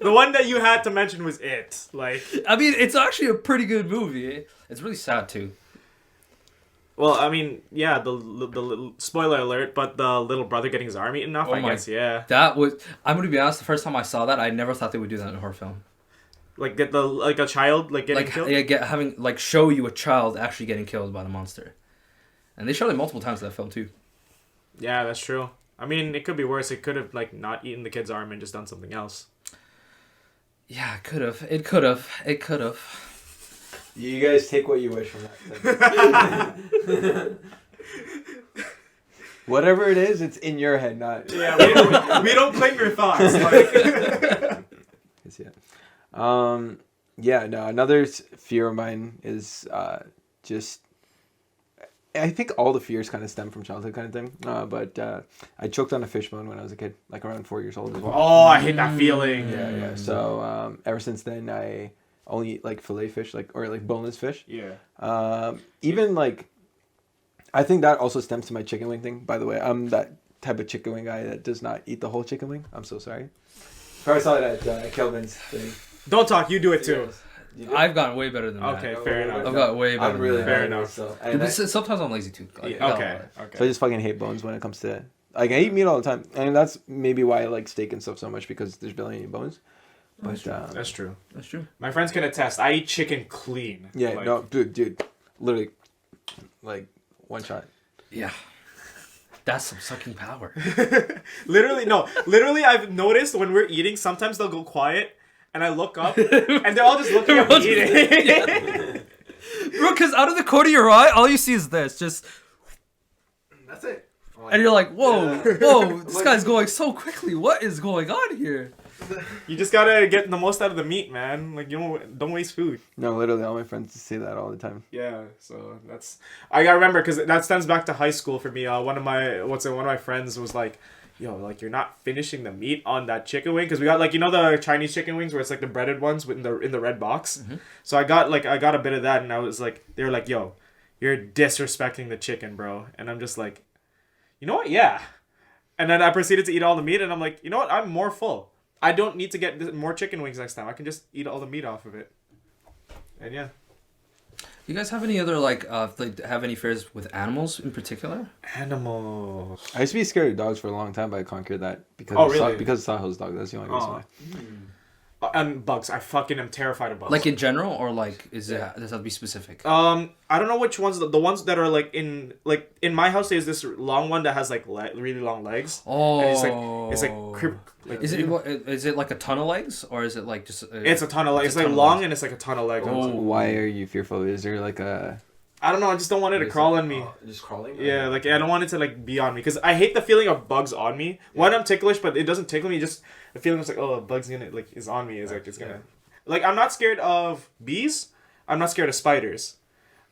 one that you had to mention was It. Like, I mean, it's actually a pretty good movie. It's really sad, too. well, I mean, yeah, the little, spoiler alert, but the little brother getting his arm eaten off, I guess, yeah. That was, I'm going to be honest, the first time I saw that, I never thought they would do that in a horror film. Like, get a child, like, getting killed? Yeah, show you a child actually getting killed by the monster. And they showed it multiple times in that film, too. Yeah, that's true. I mean, it could be worse. It could have, like, not eaten the kid's arm and just done something else. Yeah, it could have. It could have. You guys take what you wish from that. Whatever it is, it's in your head, not... Yeah, we don't claim your thoughts. Like... Yeah, no, another fear of mine is just... I think all the fears kind of stem from childhood kind of thing. But I choked on a fish bone when I was a kid, like around 4 years old as well. Oh, I hate that feeling. Yeah. So ever since then, I only eat like fillet fish, or boneless fish. Yeah. Even like, I think that also stems to my chicken wing thing. By the way, I'm that type of chicken wing guy that does not eat the whole chicken wing. I'm so sorry. Probably saw it at Kelvin's thing. Don't talk. You do it too. I've gotten way better than that. Okay, fair enough. I've got way better. I'm really fair enough. So, sometimes I'm lazy too. Okay. So I just fucking hate bones when it comes to... Like, I eat meat all the time. And that's maybe why I like steak and stuff so much, because there's barely any bones. But That's true. That's true. My friends can attest. I eat chicken clean. yeah, Like, no, dude, literally, like one shot. Yeah. That's some sucking power. Literally, no. Literally, I've noticed when we're eating, sometimes they'll go quiet, and I look up, and they're all just looking at me eating. Bro, because out of the corner of your eye, all you see is this. Just... That's it. And you're like, whoa, whoa, this guy's going so quickly. What is going on here? You just gotta get the most out of the meat, man. Like, you don't waste food. No, literally, all my friends say that all the time. Yeah, so that's... I gotta remember, because that stems back to high school for me. One of my friends was like, yo, like, you're not finishing the meat on that chicken wing, because we got, like, you know the Chinese chicken wings where it's like the breaded ones in the red box. Mm-hmm. So I got a bit of that, and I was like, they were like, yo, you're disrespecting the chicken, bro. And I'm just like, you know what? Yeah. And then I proceeded to eat all the meat, and I'm like, you know what? I'm more full. I don't need to get more chicken wings next time. I can just eat all the meat off of it. And yeah. You guys have any other have any fears with animals in particular? Animals. I used to be scared of dogs for a long time, but I conquered that because because of Sahil's dog. That's the only reason why. And bugs. I fucking am terrified of bugs. Like in general, or like does it have to be specific? I don't know which ones. The ones that are like in my house, there's this long one that has like really long legs. Oh. And it's like is it like a ton of legs, or is it like just? It's a ton of legs. It's like long and it's like a ton of legs. Oh. Why are you fearful? Is there like a? I don't know. I just don't want it to crawl on me. Just crawling? Yeah, like I don't want it to like be on me because I hate the feeling of bugs on me. Yeah. One, I'm ticklish, but it doesn't tickle me. Just the feeling is like, oh, a bug's gonna like is on me. Is like it's gonna. Like I'm not scared of bees. I'm not scared of spiders.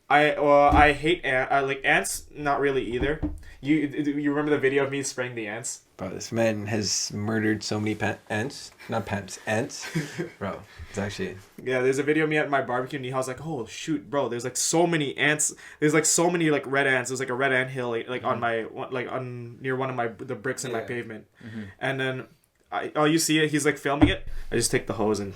I hate like ants. Not really either. You remember the video of me spraying the ants? Bro, this man has murdered so many ants. Ants. Bro, it's actually... Yeah, there's a video of me at my barbecue, and Nihaal's like, oh, shoot, bro, there's, like, so many ants. There's, like, so many, like, red ants. There's, like, a red ant hill, like, on my... Like, near one of the bricks in my pavement. Mm-hmm. And then, you see it, he's, like, filming it. I just take the hose and...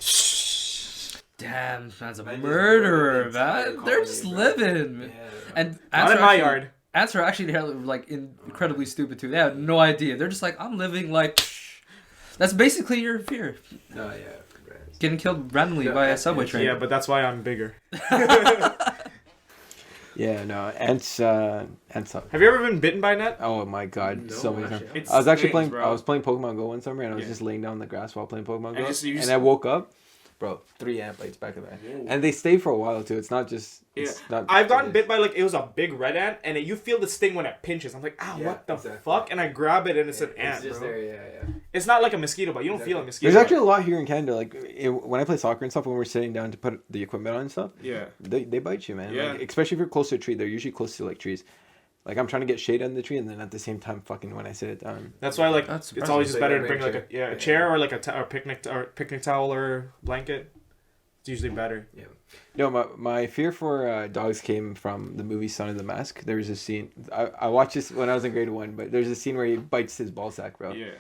Damn, that's a murderer, man. They're just living. Yeah. And not in my yard. Ants are actually like incredibly stupid too. They have no idea. They're just like, I'm living like. That's basically your fear. No, yeah. Getting killed randomly by a subway train. Yeah, but that's why I'm bigger. Yeah, no, ants suck. Have you ever been bitten by a net? Oh my god, no, so many times. I was actually playing Pokemon Go one summer, and I was just laying down on the grass while playing Pokemon Go, and I woke up. Bro, 3 ant bites back of that. And they stay for a while too. It's not just... I've gotten bit by it was a big red ant, and you feel the sting when it pinches. I'm like, what the fuck? And I grab it, and it's an ant, just bro. There, It's not like a mosquito bite. You don't feel a mosquito There's actually a lot here in Canada. Like, when I play soccer and stuff, when we're sitting down to put the equipment on and stuff, they bite you, man. Yeah. Like, especially if you're close to a tree. They're usually close to, like, trees. Like, I'm trying to get shade under the tree, and then at the same time, fucking when I sit it down. That's why, like, it's always just better to bring, like, a chair or, like, a picnic towel or blanket. It's usually better. Yeah. No, my fear for dogs came from the movie Son of the Mask. There was a scene. I watched this when I was in grade 1, but there's a scene where he bites his ball sack, bro. Yeah.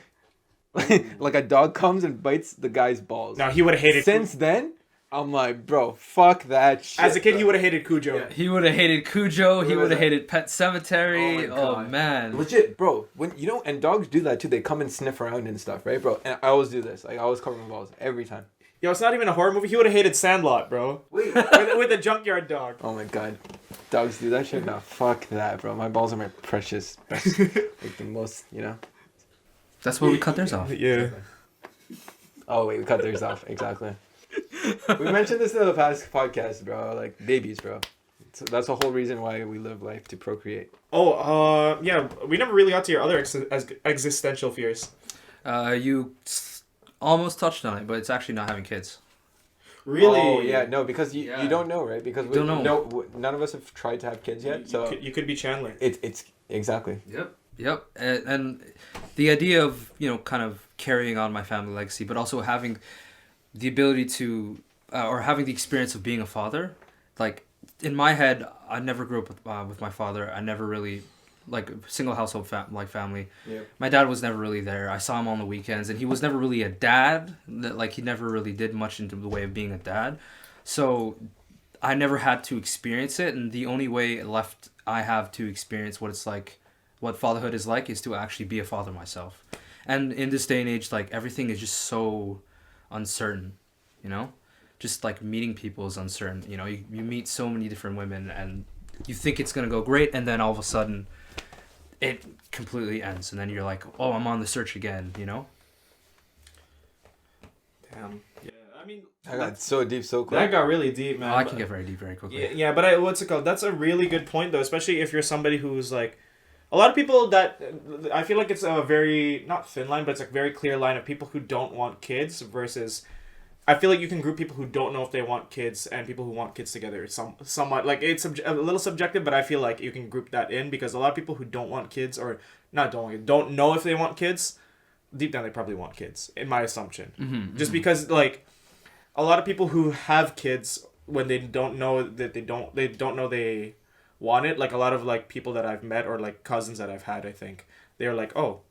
Like a dog comes and bites the guy's balls. Now he would have hated. Since then, I'm like, bro, fuck that shit. As a kid, bro. He would have hated Cujo. Yeah. He would have hated Cujo. He would have hated Pet Cemetery. Oh man. Legit, bro. When and dogs do that too. They come and sniff around and stuff, right, bro? And I always do this. Like I always cover my balls every time. Yo, it's not even a horror movie. He would have hated Sandlot, bro. Wait. with the junkyard dog. Oh my god. Dogs do that shit? No, fuck that, bro. My balls are my precious, best, like the most, That's where we cut theirs off. Yeah. Oh wait, we cut theirs off. Exactly. We mentioned this in the past podcast, bro. Like babies, bro. So that's the whole reason why we live life, to procreate. Oh, yeah. We never really got to your other existential fears. You almost touched on it, but it's actually not having kids. Really? Oh yeah, no, because you don't know, right? Because we don't know. No, none of us have tried to have kids yet. So you could be Chandler. It's exactly. Yep. And the idea of kind of carrying on my family legacy, but also having the ability to or having the experience of being a father. Like in my head, I never grew up with my father. I never really like single household family. Yep. My dad was never really there. I saw him on the weekends, and he was never really a dad. Like he never really did much into the way of being a dad. So I never had to experience it, and the only way left I have to experience what it's like, what fatherhood is like, is to actually be a father myself. And in this day and age, like everything is just so uncertain. you know? Just like meeting people is uncertain, you know? You meet so many different women and you think it's going to go great, and then all of a sudden it completely ends, and then you're like, oh, I'm on the search again, you know? Damn. Yeah, I mean... I got so deep so quick. That got really deep, man. Oh, I can get very deep very quickly. Yeah, but what's it called? That's a really good point, though, especially if you're somebody who's like... A lot of people that... I feel like it's a very... Not thin line, but it's a very clear line of people who don't want kids versus... I feel like you can group people who don't know if they want kids and people who want kids together. Somewhat... Like, it's a little subjective, but I feel like you can group that in because a lot of people who don't want kids or... don't know if they want kids, deep down they probably want kids, in my assumption. Just because, like... A lot of people who have kids when they don't know that they don't know they want it, like a lot of like people that I've met or like cousins that I've had, I think they're like, oh,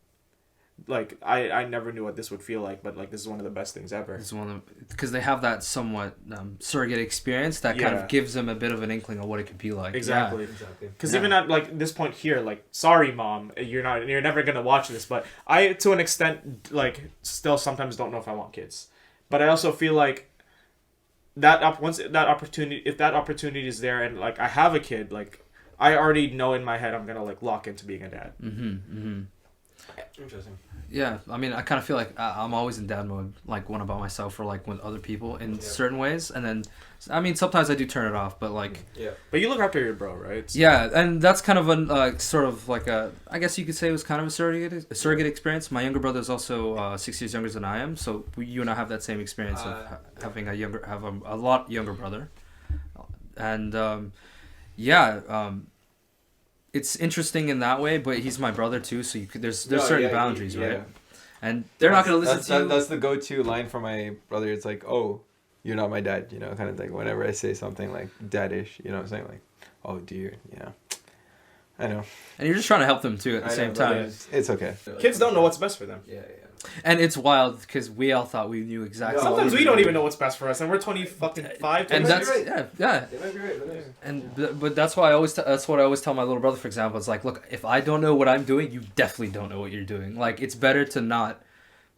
like I never knew what this would feel like, but like this is one of the best things ever. It's one of because they have that somewhat surrogate experience that kind of gives them a bit of an inkling of what it could be like. Exactly. Because even at like this point here, like, sorry mom, you're never gonna watch this, but I to an extent like still sometimes don't know if I want kids, but I also feel like if that opportunity is there and like I have a kid, like I already know in my head I'm gonna like lock into being a dad. Interesting. Yeah, I mean, I kind of feel like I'm always in dad mode, like when I'm by myself or like with other people in certain ways, and then I mean sometimes I do turn it off, but like But you look after your bro, right? So. Yeah, and that's kind of a sort of like I guess you could say it was kind of a surrogate experience. My younger brother is also 6 years younger than I am, so you and I have that same experience of having a lot younger brother, and it's interesting in that way, but he's my brother too, so there's certain boundaries, right? And they're not going to listen to you. That's the go-to line for my brother. It's like, oh, you're not my dad, you know, kind of thing. Whenever I say something like daddish, you know what I'm saying? Like, oh dear, yeah. I know. And you're just trying to help them too at the same time. It's okay. Kids don't know what's best for them. Yeah. And it's wild because we all thought we knew exactly. Sometimes we don't even know what's best for us, and we're 25. And that's right. yeah. They might be right, But that's why that's what I always tell my little brother, for example. It's like, look, if I don't know what I'm doing, you definitely don't know what you're doing. Like, it's better to not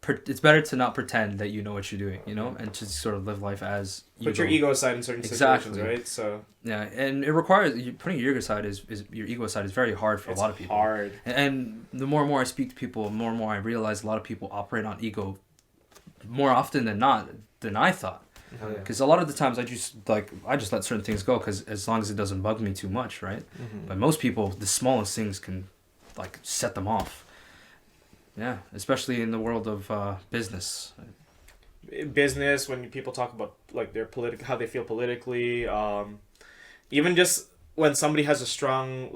pretend that you know what you're doing, you know, and to sort of live life as you put your ego aside in certain situations, right? So yeah, and it requires putting your ego aside is your ego aside is very hard for a lot of people. Hard. And the more and more I speak to people, the more and more I realize a lot of people operate on ego more often than not than I thought. Because a lot of the times I just let certain things go because as long as it doesn't bug me too much, right? But most people, the smallest things can like set them off. Yeah, especially in the world of business. Business, when people talk about like their how they feel politically, even just when somebody has a strong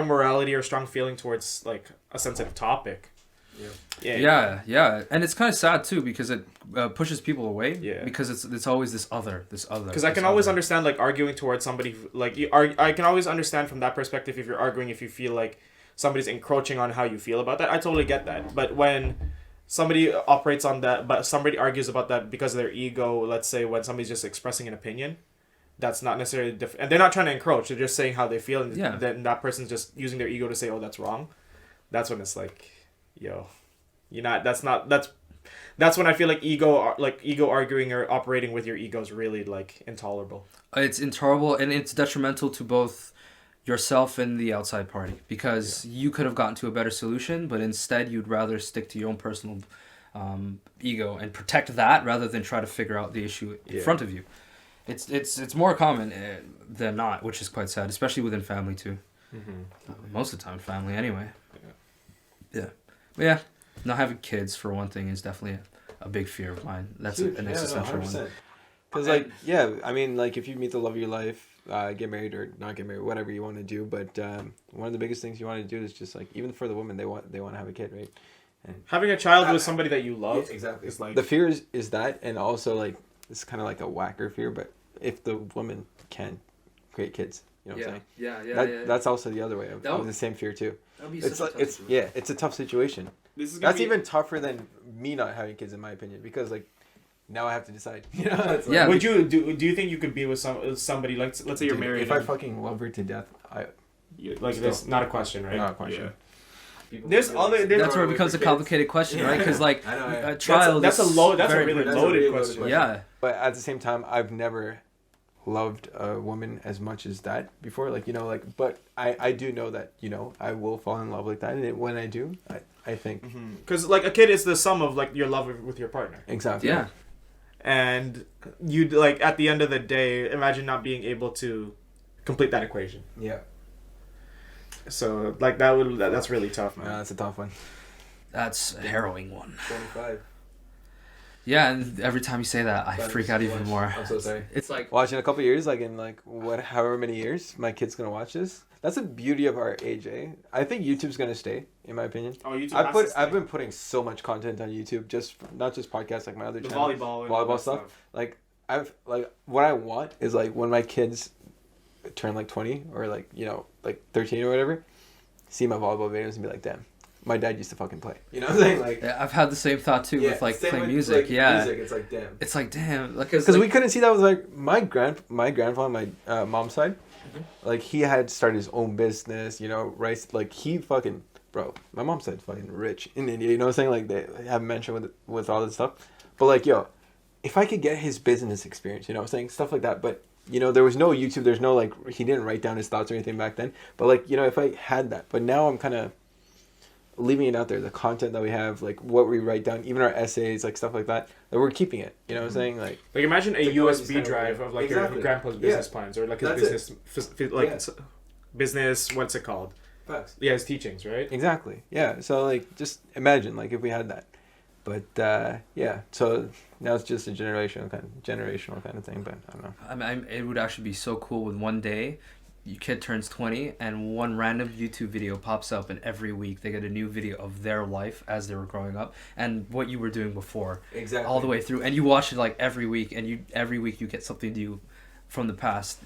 morality or strong feeling towards like a sensitive topic. Yeah, and it's kind of sad too because it pushes people away. Yeah, because it's always this other. Because I can always understand like arguing towards somebody like I can always understand from that perspective if you're arguing if you feel like somebody's encroaching on how you feel about that. I totally get that. But when somebody operates on that, but somebody argues about that because of their ego, let's say when somebody's just expressing an opinion, that's not necessarily and they're not trying to encroach. They're just saying how they feel, and then that person's just using their ego to say, "Oh, that's wrong." That's when it's like, yo, that's when I feel like ego arguing or operating with your ego is really like intolerable. It's intolerable, and it's detrimental to both yourself and the outside party because you could have gotten to a better solution, but instead you'd rather stick to your own personal ego and protect that rather than try to figure out the issue in front of you. It's more common than not, which is quite sad, especially within family too. Most of the time, family anyway. But yeah, not having kids for one thing is definitely a big fear of mine. That's an existential one. Because I mean, like if you meet the love of your life, get married or not get married, whatever you want to do. But one of the biggest things you want to do is just like, even for the women, they want to have a kid, right? And having a child with somebody that you love, exactly. Is like the fear is that, and also like it's kind of like a whacker fear. But if the woman can create kids, you know what I'm saying? That's also the other way of the same fear too. It's a tough situation. That's even tougher than me not having kids, in my opinion, because like. Now I have to decide. You know, like, would you do you think you could be with somebody like let's say you're married? If I fucking love her to death, that's not a question, right? Not a question. There's other. That's where it becomes a complicated question, right? Because like I know, a child. That's a really that's a loaded really question. loaded Yeah. But at the same time, I've never loved a woman as much as that before. Like, you know, like, but I do know that, you know, I will fall in love like that. And when I do, I think. Because, like, a kid is the sum of, like, your love with your partner. Exactly. Yeah. And you, like, at the end of the day, imagine not being able to complete that equation. Yeah. So, like, that's really tough, man. Yeah, that's a tough one. That's a harrowing one. 25. Yeah, and every time you say that, I freak out even more. I'm so sorry. It's like Watch in a couple years, like in like however many years, my kid's gonna watch this. That's the beauty of our age, eh? I think YouTube's gonna stay, in my opinion. Oh, YouTube. I've been putting so much content on YouTube, not just podcasts, like my other channel, volleyball stuff. Like what I want is like when my kids turn like 20 or like, you know, like 13 or whatever, see my volleyball videos and be like, damn, my dad used to fucking play. You know what I'm saying? Like, yeah, I've had the same thought too with like playing music. Like, yeah, music, it's like damn. like because we couldn't see that with like my grandfather on my mom's side. Like he had started his own business, you know, rice. Like he fucking, bro, my mom said fucking rich in India. You know what I'm saying? Like they have mentioned with all this stuff. But like, yo, if I could get his business experience, you know what I'm saying? Stuff like that. But you know, there was no YouTube. There's no like, he didn't write down his thoughts or anything back then. But like, you know, if I had that. But now I'm kind of leaving it out there, the content that we have, like what we write down, even our essays, like stuff like that we're keeping it. You know what I'm saying? Like imagine a USB drive of like your grandpa's business plans or like his business, what's it called? Facts. Yeah, his teachings, right? Exactly. Yeah. So like, just imagine like if we had that. But yeah, so now it's just a generational kind of thing. But I don't know. I mean, it would actually be so cool when one day your kid turns 20 and one random YouTube video pops up, and every week they get a new video of their life as they were growing up and what you were doing before. Exactly. All the way through, and you watch it like every week, and every week you get something new from the past.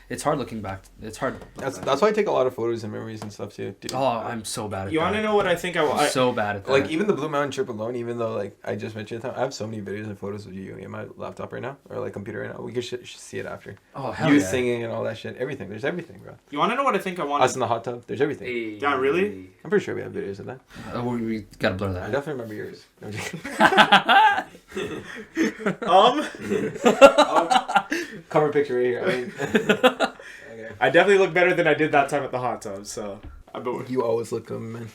It's hard looking back. It's hard. That's why I take a lot of photos and memories and stuff too. Dude. Oh, I'm so bad at that. You want to know what I think I'm so bad at that. Like even the Blue Mountain trip alone, even though like I just mentioned it, I have so many videos and photos of you in my laptop right now or like computer right now. We could see it after. Oh hell you yeah. singing and all that shit. Everything. There's everything, bro. You want to know what I think I want? Us in the hot tub. There's everything. Hey. Yeah, really? I'm pretty sure we have videos of that. We gotta blur that. I definitely remember yours. No, I'm just cover picture right here. I mean, okay. I definitely look better than I did that time at the hot tub. So you always look good, man.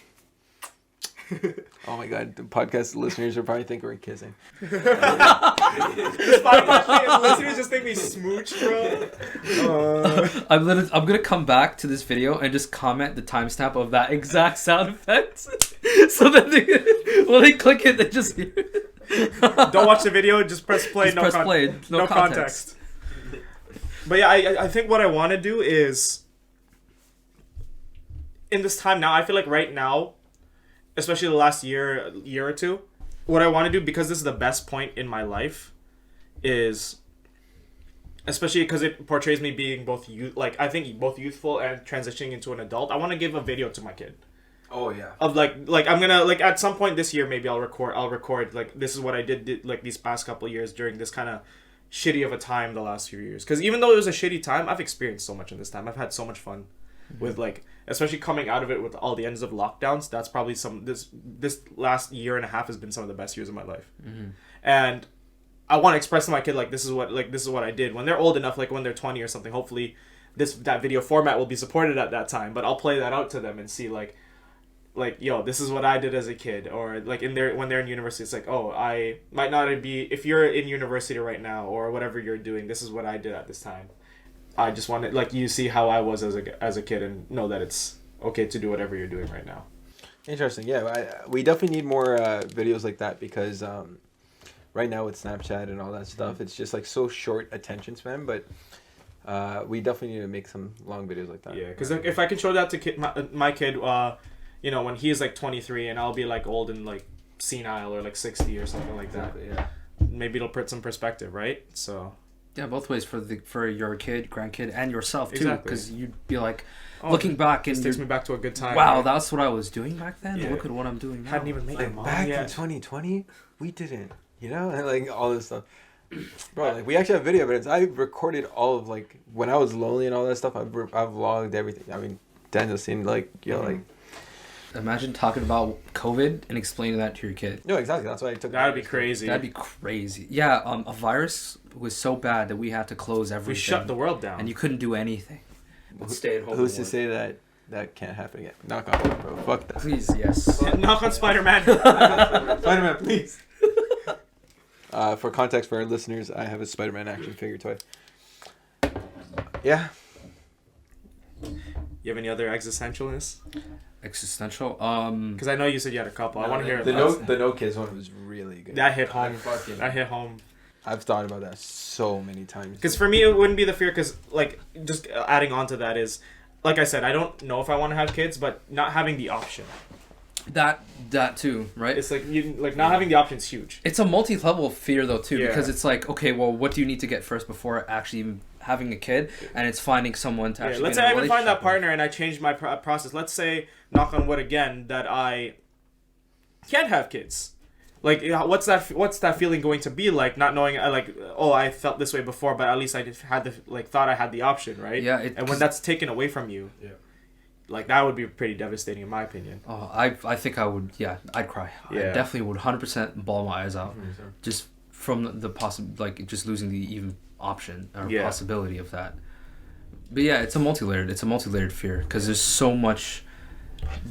Oh my god, the podcast listeners will probably think we're kissing. This podcast listeners just think we smooch, bro. I'm gonna come back to this video and just comment the timestamp of that exact sound effect, so that when they click it, they just hear it. Don't watch the video. Just press play. Just press play. No context. But yeah, I think what I want to do is in this time now. I feel like right now, especially the last year or two, what I want to do, because this is the best point in my life, is, especially because it portrays me being both I think both youthful and transitioning into an adult. I want to give a video to my kid. Oh yeah. Of like I'm gonna like at some point this year maybe I'll record like this is what I did like these past couple of years during this kind of shitty of a time the last few years. Because even though it was a shitty time, I've experienced so much in this time. I've had so much fun with like, especially coming out of it with all the ends of lockdowns. That's probably this last year and a half has been some of the best years of my life. And I want to express to my kid like this is what I did when they're old enough, like when they're 20 or something. Hopefully that video format will be supported at that time, but I'll play that out to them and see like yo, this is what I did as a kid. Or like when they're in university, it's like, oh, I might not be, if you're in university right now or whatever you're doing, this is what I did at this time. I just want to like you see how I was as a kid and know that it's okay to do whatever you're doing right now. Interesting. Yeah, we definitely need more videos like that because right now with Snapchat and all that stuff, it's just like so short attention span. But we definitely need to make some long videos like that. Yeah, because if I can show that to my kid, you know, when he's like 23 and I'll be like old and like senile or like 60 or something like that. Exactly, yeah. Maybe it'll put some perspective, right? So. Yeah, both ways for your kid, grandkid, and yourself too, Exactly. because you'd be like looking back and this takes me back to a good time. Wow, right? that's what I was doing back then. Yeah. Look at what I'm doing now. Hadn't even made Like my back mom in 2020, we didn't, you know, and like all this stuff. Bro, like we actually have video evidence. I recorded all of like when I was lonely and all that stuff. I've vlogged everything. I mean, Daniel's seen like, you know, like. Imagine talking about COVID and explaining that to your kid. No, exactly. That's why I took. That'd be crazy. That'd be crazy. Yeah, a virus was so bad that we had to close everything. We shut the world down. And you couldn't do anything. But stay at home. Who's to say that can't happen again? Knock on wood, bro. Fuck that. Please, yes. Knock on Spider-Man. Spider-Man, please. For context for our listeners, I have a Spider-Man action figure toy. Yeah. You have any other existentialness? Existential. Because I know you said you had a couple. I want to hear the no kids one was really good. That hit home. That hit home. I've thought about that so many times. Because for me, it wouldn't be the fear. Because like, just adding on to that is, like I said, I don't know if I want to have kids, but not having the option. That too, right? It's like not having the option is huge. It's a multi-level fear though too, Yeah. because it's like, okay, well, what do you need to get first before actually even having a kid? And it's finding someone to actually. Let's be say in a I even find that relationship partner and I change my process. Let's say, knock on wood again, that I can't have kids. Like, what's that feeling going to be like? Not knowing, I felt this way before, but at least I had thought I had the option, right? Yeah. And when that's taken away from you, like that would be pretty devastating in my opinion. Oh, I think I would. Yeah, I'd cry. Yeah. I definitely would 100% bawl my eyes out, Mm-hmm. just from the just losing the even option or possibility of that. But yeah, it's a multi-layered fear because there's so much.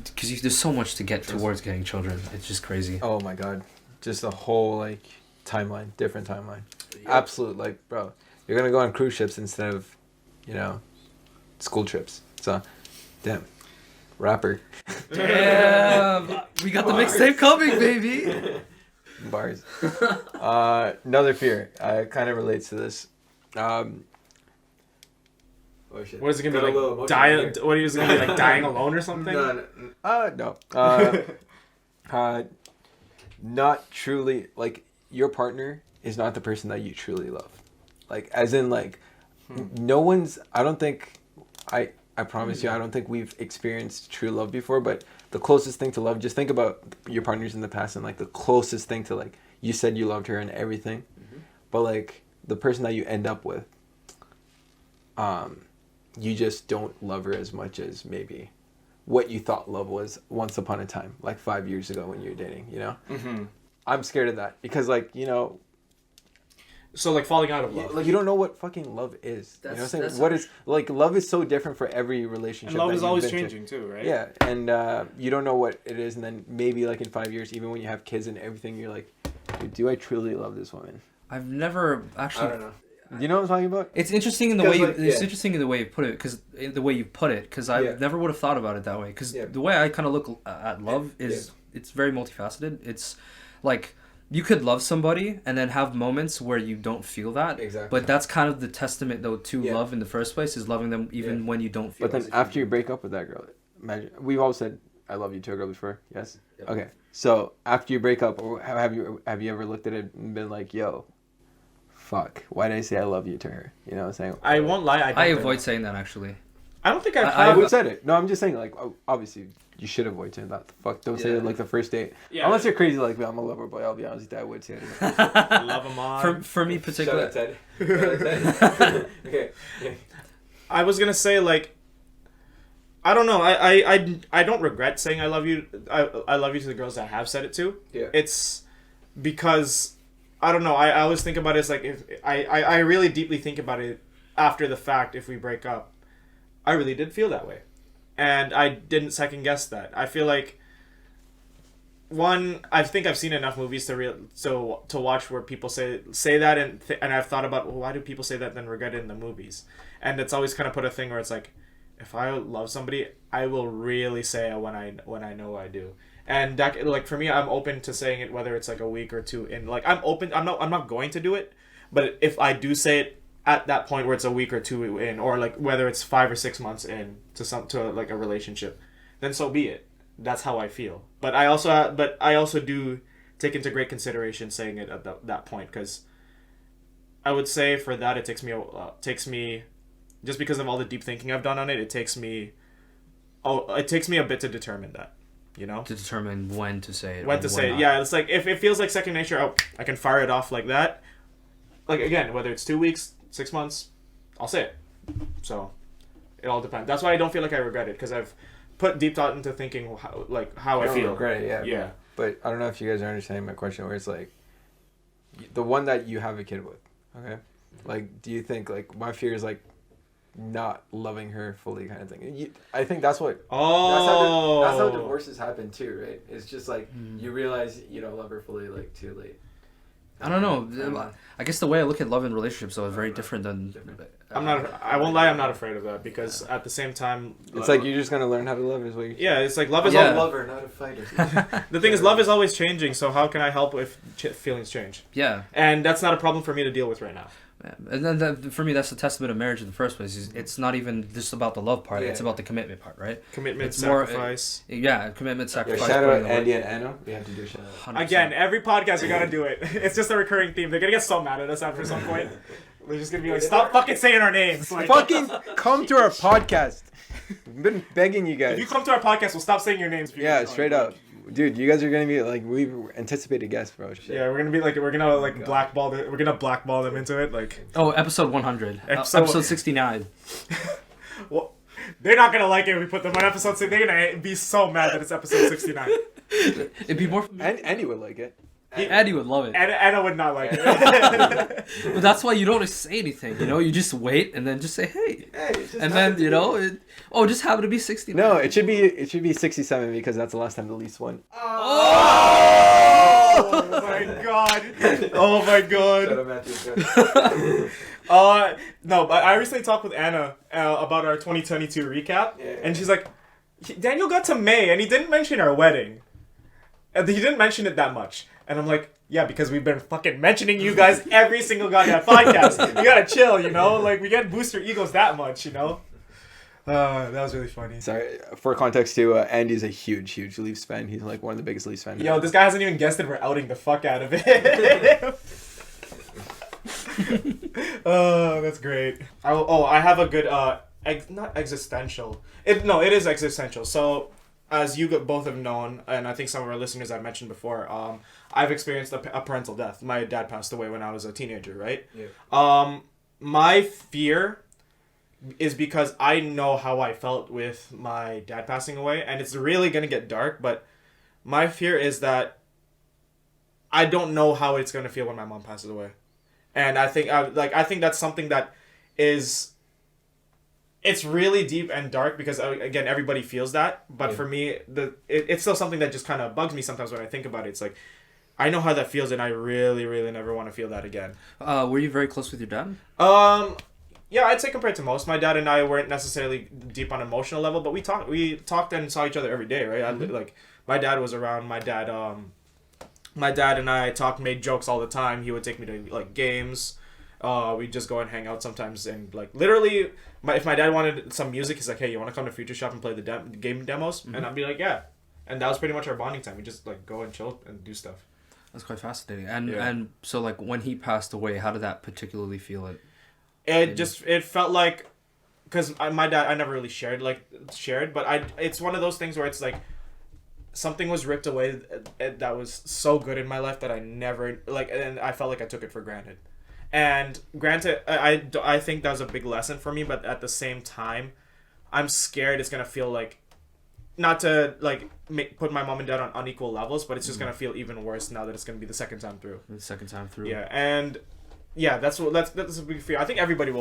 Because there's so much to get towards getting children. It's just crazy. Oh my god, just a whole timeline, different timeline. Absolute bro, you're gonna go on cruise ships instead of, school trips. So, damn, rapper. Damn, we got the mixtape coming, baby. Bars. Another fear. Kind of relates to this. Oh shit. What is it gonna be like? What is it gonna be like? Dying alone or something? No. Not truly. Your partner is not the person that you truly love. As in no one's. I don't think. I promise you, I don't think we've experienced true love before. But the closest thing to love, just think about your partners in the past and the closest thing to you said you loved her and everything, but the person that you end up with, you just don't love her as much as maybe what you thought love was once upon a time, 5 years ago when you were dating, Mm-hmm. I'm scared of that because So falling out of love. you don't know what fucking love is. You know what I'm saying? What is love is so different for every relationship. And love that is you've always been to. changing too, right? Yeah, and you don't know what it is, and then maybe in 5 years, even when you have kids and everything, you're like, dude, do I truly love this woman? I've never actually. I don't know. You know what I'm talking about? It's interesting in the way it's interesting in the way you put it, because I never would have thought about it that way. Because the way I kind of look at love is it's very multifaceted. It's you could love somebody and then have moments where you don't feel that. Exactly. But that's kind of the testament though to love in the first place, is loving them even when you don't feel. But then after you break up with that girl, imagine we've all said I love you to a girl before. Yes. Yep. Okay. So after you break up, or have you ever looked at it and been like, yo, fuck, why did I say I love you to her? You know what I'm saying? I won't lie. I avoid saying that actually. I don't think I would said it. No, I'm just saying obviously you should avoid saying that. Fuck, don't say it the first date. Yeah. Unless you're crazy like me, I'm a lover boy. I'll be honest with you, I would say it. Love them on. For me particularly. Shout out Ted. Okay. I was gonna say I don't know. I don't regret saying I love you. I love you to the girls that I have said it to. Yeah. It's because I don't know. I always think about it as if I really deeply think about it after the fact. If we break up, I really did feel that way, and I didn't second guess that. I feel I think I've seen enough movies to watch where people say that, and I've thought about, well, why do people say that then regret it in the movies? And it's always kind of put a thing where it's if I love somebody, I will really say it when I know I do. And that for me, I'm open to saying it whether it's a week or two in. I'm open. I'm not going to do it, but if I do say it at that point where it's a week or two in, or whether it's 5 or 6 months in to a relationship, then so be it. That's how I feel. But I also do take into great consideration saying it at that point, because I would say for that it takes me just because of all the deep thinking I've done on it. It takes me a bit to determine that. To determine when to say it. When to say it. Yeah, it's if it feels like second nature, I can fire it off like that. Again, whether it's 2 weeks, 6 months, I'll say it. So it all depends. That's why I don't feel like I regret it, because I've put deep thought into thinking how I feel. Great, yeah. Yeah. But I don't know if you guys are understanding my question, where it's like, the one that you have a kid with, okay? Like, do you think, like, my fear is, like, not loving her fully kind of thing. I think that's what... That's how divorces happen, too, right? It's just, like, you realize you don't love her fully, like, too late. I don't know. I guess the way I look at love and relationships though is very different than. I won't lie. I'm not afraid of that because at the same time, it's like you're just gonna learn how to love. Is what you're... Yeah, it's like love is a lover, not a fighter. The thing is, love is always changing. So how can I help if feelings change? Yeah, and that's not a problem for me to deal with right now. And then for me, that's the testament of marriage in the first place. It's not even just about the love part; it's about the commitment part, right? Commitment, sacrifice. Commitment, sacrifice. Shout out Andy and Anna. We have to do a shout out. Again, every podcast we gotta do it. It's just a recurring theme. They're gonna get so mad at us after some point. We're just gonna be like, stop fucking saying our names. Like, fucking come to our podcast. We've been begging you guys. If you come to our podcast, we'll stop saying your names. Yeah, straight up. Dude, you guys are gonna be like, we've anticipated guests, bro. Shit. Yeah, we're gonna blackball them into it, like. Oh, episode 100. Episode 69. Well, they're not gonna like it if we put them on episode 6. They're gonna be so mad that it's episode 69. It'd be more. Andy would like it. Andy would love it. Anna would not like it. But that's why you don't say anything, you know? You just wait and then just say, hey. And then, you know, just happen to be 69. No, it should be 67 because that's the last time the Leafs won. Oh my god. Oh my god. Shut up, Matthew. No, but I recently talked with Anna about our 2022 recap, and she's like, Daniel got to May and he didn't mention our wedding. And he didn't mention it that much. And I'm like, yeah, because we've been fucking mentioning you guys every single goddamn podcast. You gotta chill, you know? Like, we can't boost your egos that much, you know? That was really funny. Sorry, for context too, Andy's a huge Leafs fan. He's like one of the biggest Leafs fans. Yo, this guy hasn't even guessed it. We're outing the fuck out of it. Oh, that's great. I have a good, not existential. It is existential. So, as you both have known, and I think some of our listeners I've mentioned before, I've experienced a parental death. My dad passed away when I was a teenager, right? Yeah. My fear is because I know how I felt with my dad passing away, and it's really going to get dark, but my fear is that I don't know how it's going to feel when my mom passes away. And I think that's something that is... It's really deep and dark because, again, everybody feels that. But for me, it's still something that just kind of bugs me sometimes when I think about it. It's like, I know how that feels, and I really, really never want to feel that again. Were you very close with your dad? Yeah, I'd say compared to most. My dad and I weren't necessarily deep on emotional level, but we talked and saw each other every day, right? Mm-hmm. Like, my dad was around. My dad and I talked, made jokes all the time. He would take me to, like, games. We'd just go and hang out sometimes, and like literally, if my dad wanted some music, he's like, "Hey, you want to come to Future Shop and play the game demos?" Mm-hmm. And I'd be like, "Yeah," and that was pretty much our bonding time. We just like go and chill and do stuff. That's quite fascinating. And so like when he passed away, how did that particularly feel? It felt like, because my dad, I never really shared, but it's one of those things where it's like something was ripped away that was so good in my life that I never and I felt like I took it for granted. And granted, I think that was a big lesson for me, but at the same time, I'm scared it's going to feel like, not to like put my mom and dad on unequal levels, but it's just going to feel even worse now that it's going to be the second time through. Yeah, and yeah, that's a big fear. I think everybody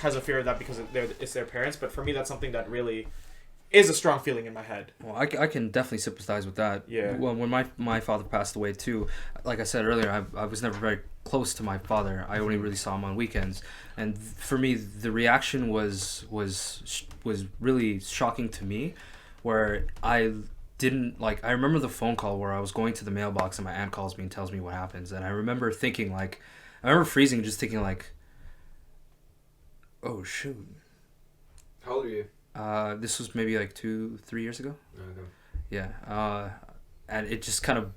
has a fear of that because it's their parents, but for me, that's something that really is a strong feeling in my head. Well, I can definitely sympathize with that. Yeah. Well, when my father passed away too, like I said earlier, I was never very close to my father. I only really saw him on weekends, and for me, the reaction was really shocking to me, where I didn't like. I remember the phone call where I was going to the mailbox and my aunt calls me and tells me what happens, and I remember thinking I remember freezing, just thinking like, oh shoot. How old are you? This was maybe like 2-3 years ago. Okay. Yeah. And it just kind of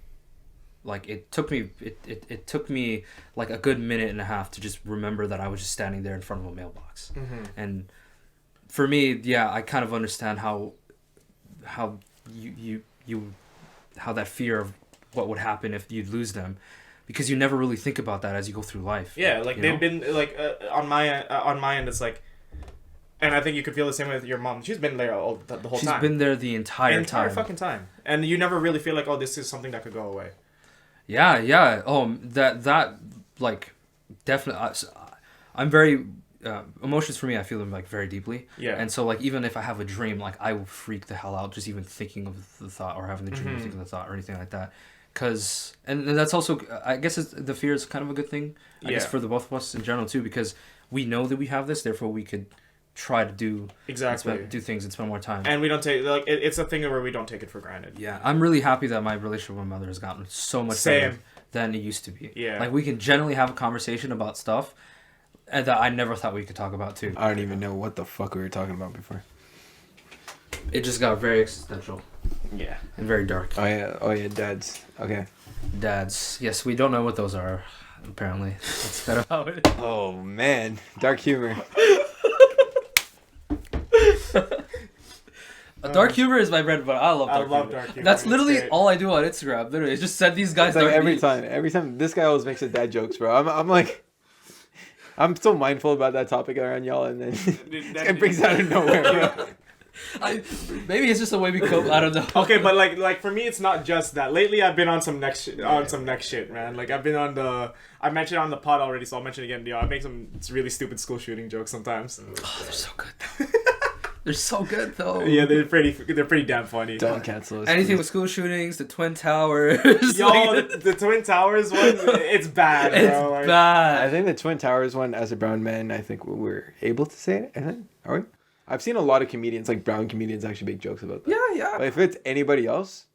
like it took me like a good minute and a half to just remember that I was just standing there in front of a mailbox. Mm-hmm. And for me, yeah, I kind of understand how you how that fear of what would happen if you'd lose them, because you never really think about that as you go through life. Yeah, like they've been like on my end, it's like. And I think you could feel the same way with your mom. She's been there the whole time. She's been there the entire time. Fucking time. And you never really feel like, oh, this is something that could go away. Yeah. Oh, that like definitely. I'm very emotions for me. I feel them like very deeply. Yeah. And so like even if I have a dream, like I will freak the hell out just even thinking of the thought or having the dream or thinking of the thought or anything like that. Cause and that's also I guess the fear is kind of a good thing. I guess for the both of us in general too, because we know that we have this, therefore we could try to do things and spend more time. And we don't take like it's a thing where we don't take it for granted. Yeah, I'm really happy that my relationship with my mother has gotten so much better than it used to be. Yeah, like we can generally have a conversation about stuff and that I never thought we could talk about too. I don't even know what the fuck we were talking about before. It just got very existential. Yeah, and very dark. Oh yeah, dads. Okay. Dads. Yes, we don't know what those are. Apparently, that's kind of how it is. Oh man, dark humor. Dark humor is my bread and butter. I love dark humor. That's literally all I do on Instagram. Literally, just send these guys like dark every time this guy always makes a dad jokes, bro. I'm like, I'm so mindful about that topic around y'all, and then it brings out of nowhere, bro. Maybe it's just the way we cope. I don't know. Okay, but like for me, it's not just that. Lately, I've been on some next shit, man. Like I've been on I mentioned it on the pod already, so I'll mention it again. I make some really stupid school shooting jokes sometimes. Oh, they're so good. They're so good though. Yeah, they're pretty damn funny. Don't cancel us. Anything with school shootings, the Twin Towers. Yo, the Twin Towers one, it's bad, bro. It's bad. I think the Twin Towers one, as a brown man, I think we're able to say it. I think. Are we? I've seen a lot of comedians, like brown comedians, actually make jokes about that. Yeah. But if it's anybody else,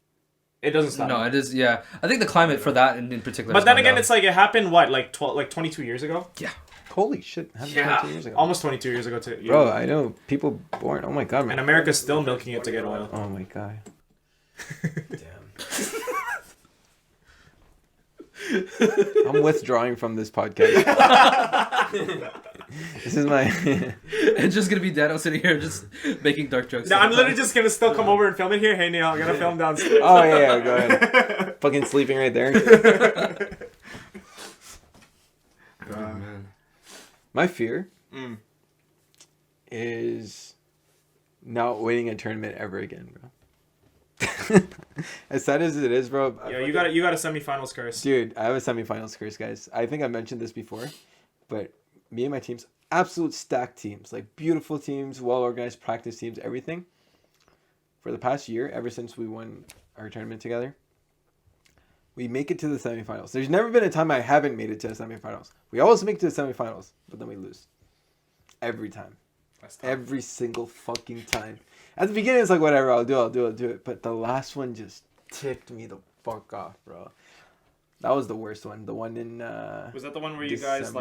it doesn't stop. No, it is. Yeah, I think the climate for that in particular. But then again, it's like it happened. What, like 22 years ago? Yeah. Holy shit! 22 years ago. Almost 22 years ago. Bro, I know people born. Oh my god, man. And America's still milking it to get oil. Oh my god. Damn. I'm withdrawing from this podcast. This is my. It's just gonna be Dano sitting here just making dark jokes. No, I'm literally just gonna still come over and film it here. Hey Nihaal, I'm gonna film downstairs. Oh yeah, go ahead. Fucking sleeping right there. Man. My fear is not winning a tournament ever again, bro. As sad as it is, bro. Yeah, you got a semifinals curse. Dude, I have a semifinals curse, guys. I think I mentioned this before, but me and my teams, absolute stacked teams, like beautiful teams, well organized practice teams, everything. For the past year, ever since we won our tournament together, we make it to the semifinals. There's never been a time I haven't made it to the semifinals. We always make it to the semifinals, but then we lose. Every time. Every single fucking time. At the beginning, it's like, whatever, I'll do it. But the last one just ticked me the fuck off, bro. That was the worst one. The one in was that the one where December. you guys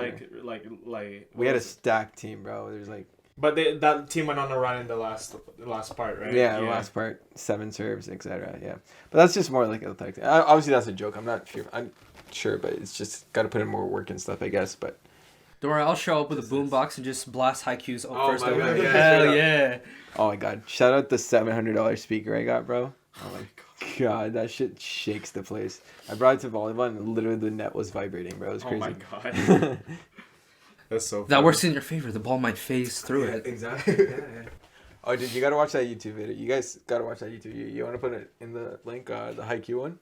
like we had a stacked team, bro. There's like, but that team went on a run in the last part, right? yeah, the last part, 7 serves, etc. Yeah, but that's just more like a tactic. Obviously, that's a joke. I'm sure, but it's just got to put in more work and stuff, I guess. But don't worry, I'll show up with a boombox and just blast haikus first my over. God, yeah, Hell yeah! oh my god, shout out the $700 speaker I got, bro. Oh my god, that shit shakes the place. I brought it to volleyball and literally the net was vibrating, bro. It was crazy. Oh my god. That's so funny. That works in your favor. The ball might phase through it. Exactly. Yeah. Oh, dude, you gotta watch that YouTube video. You guys gotta watch that YouTube. You want to put it in the link, the Haikyuu one?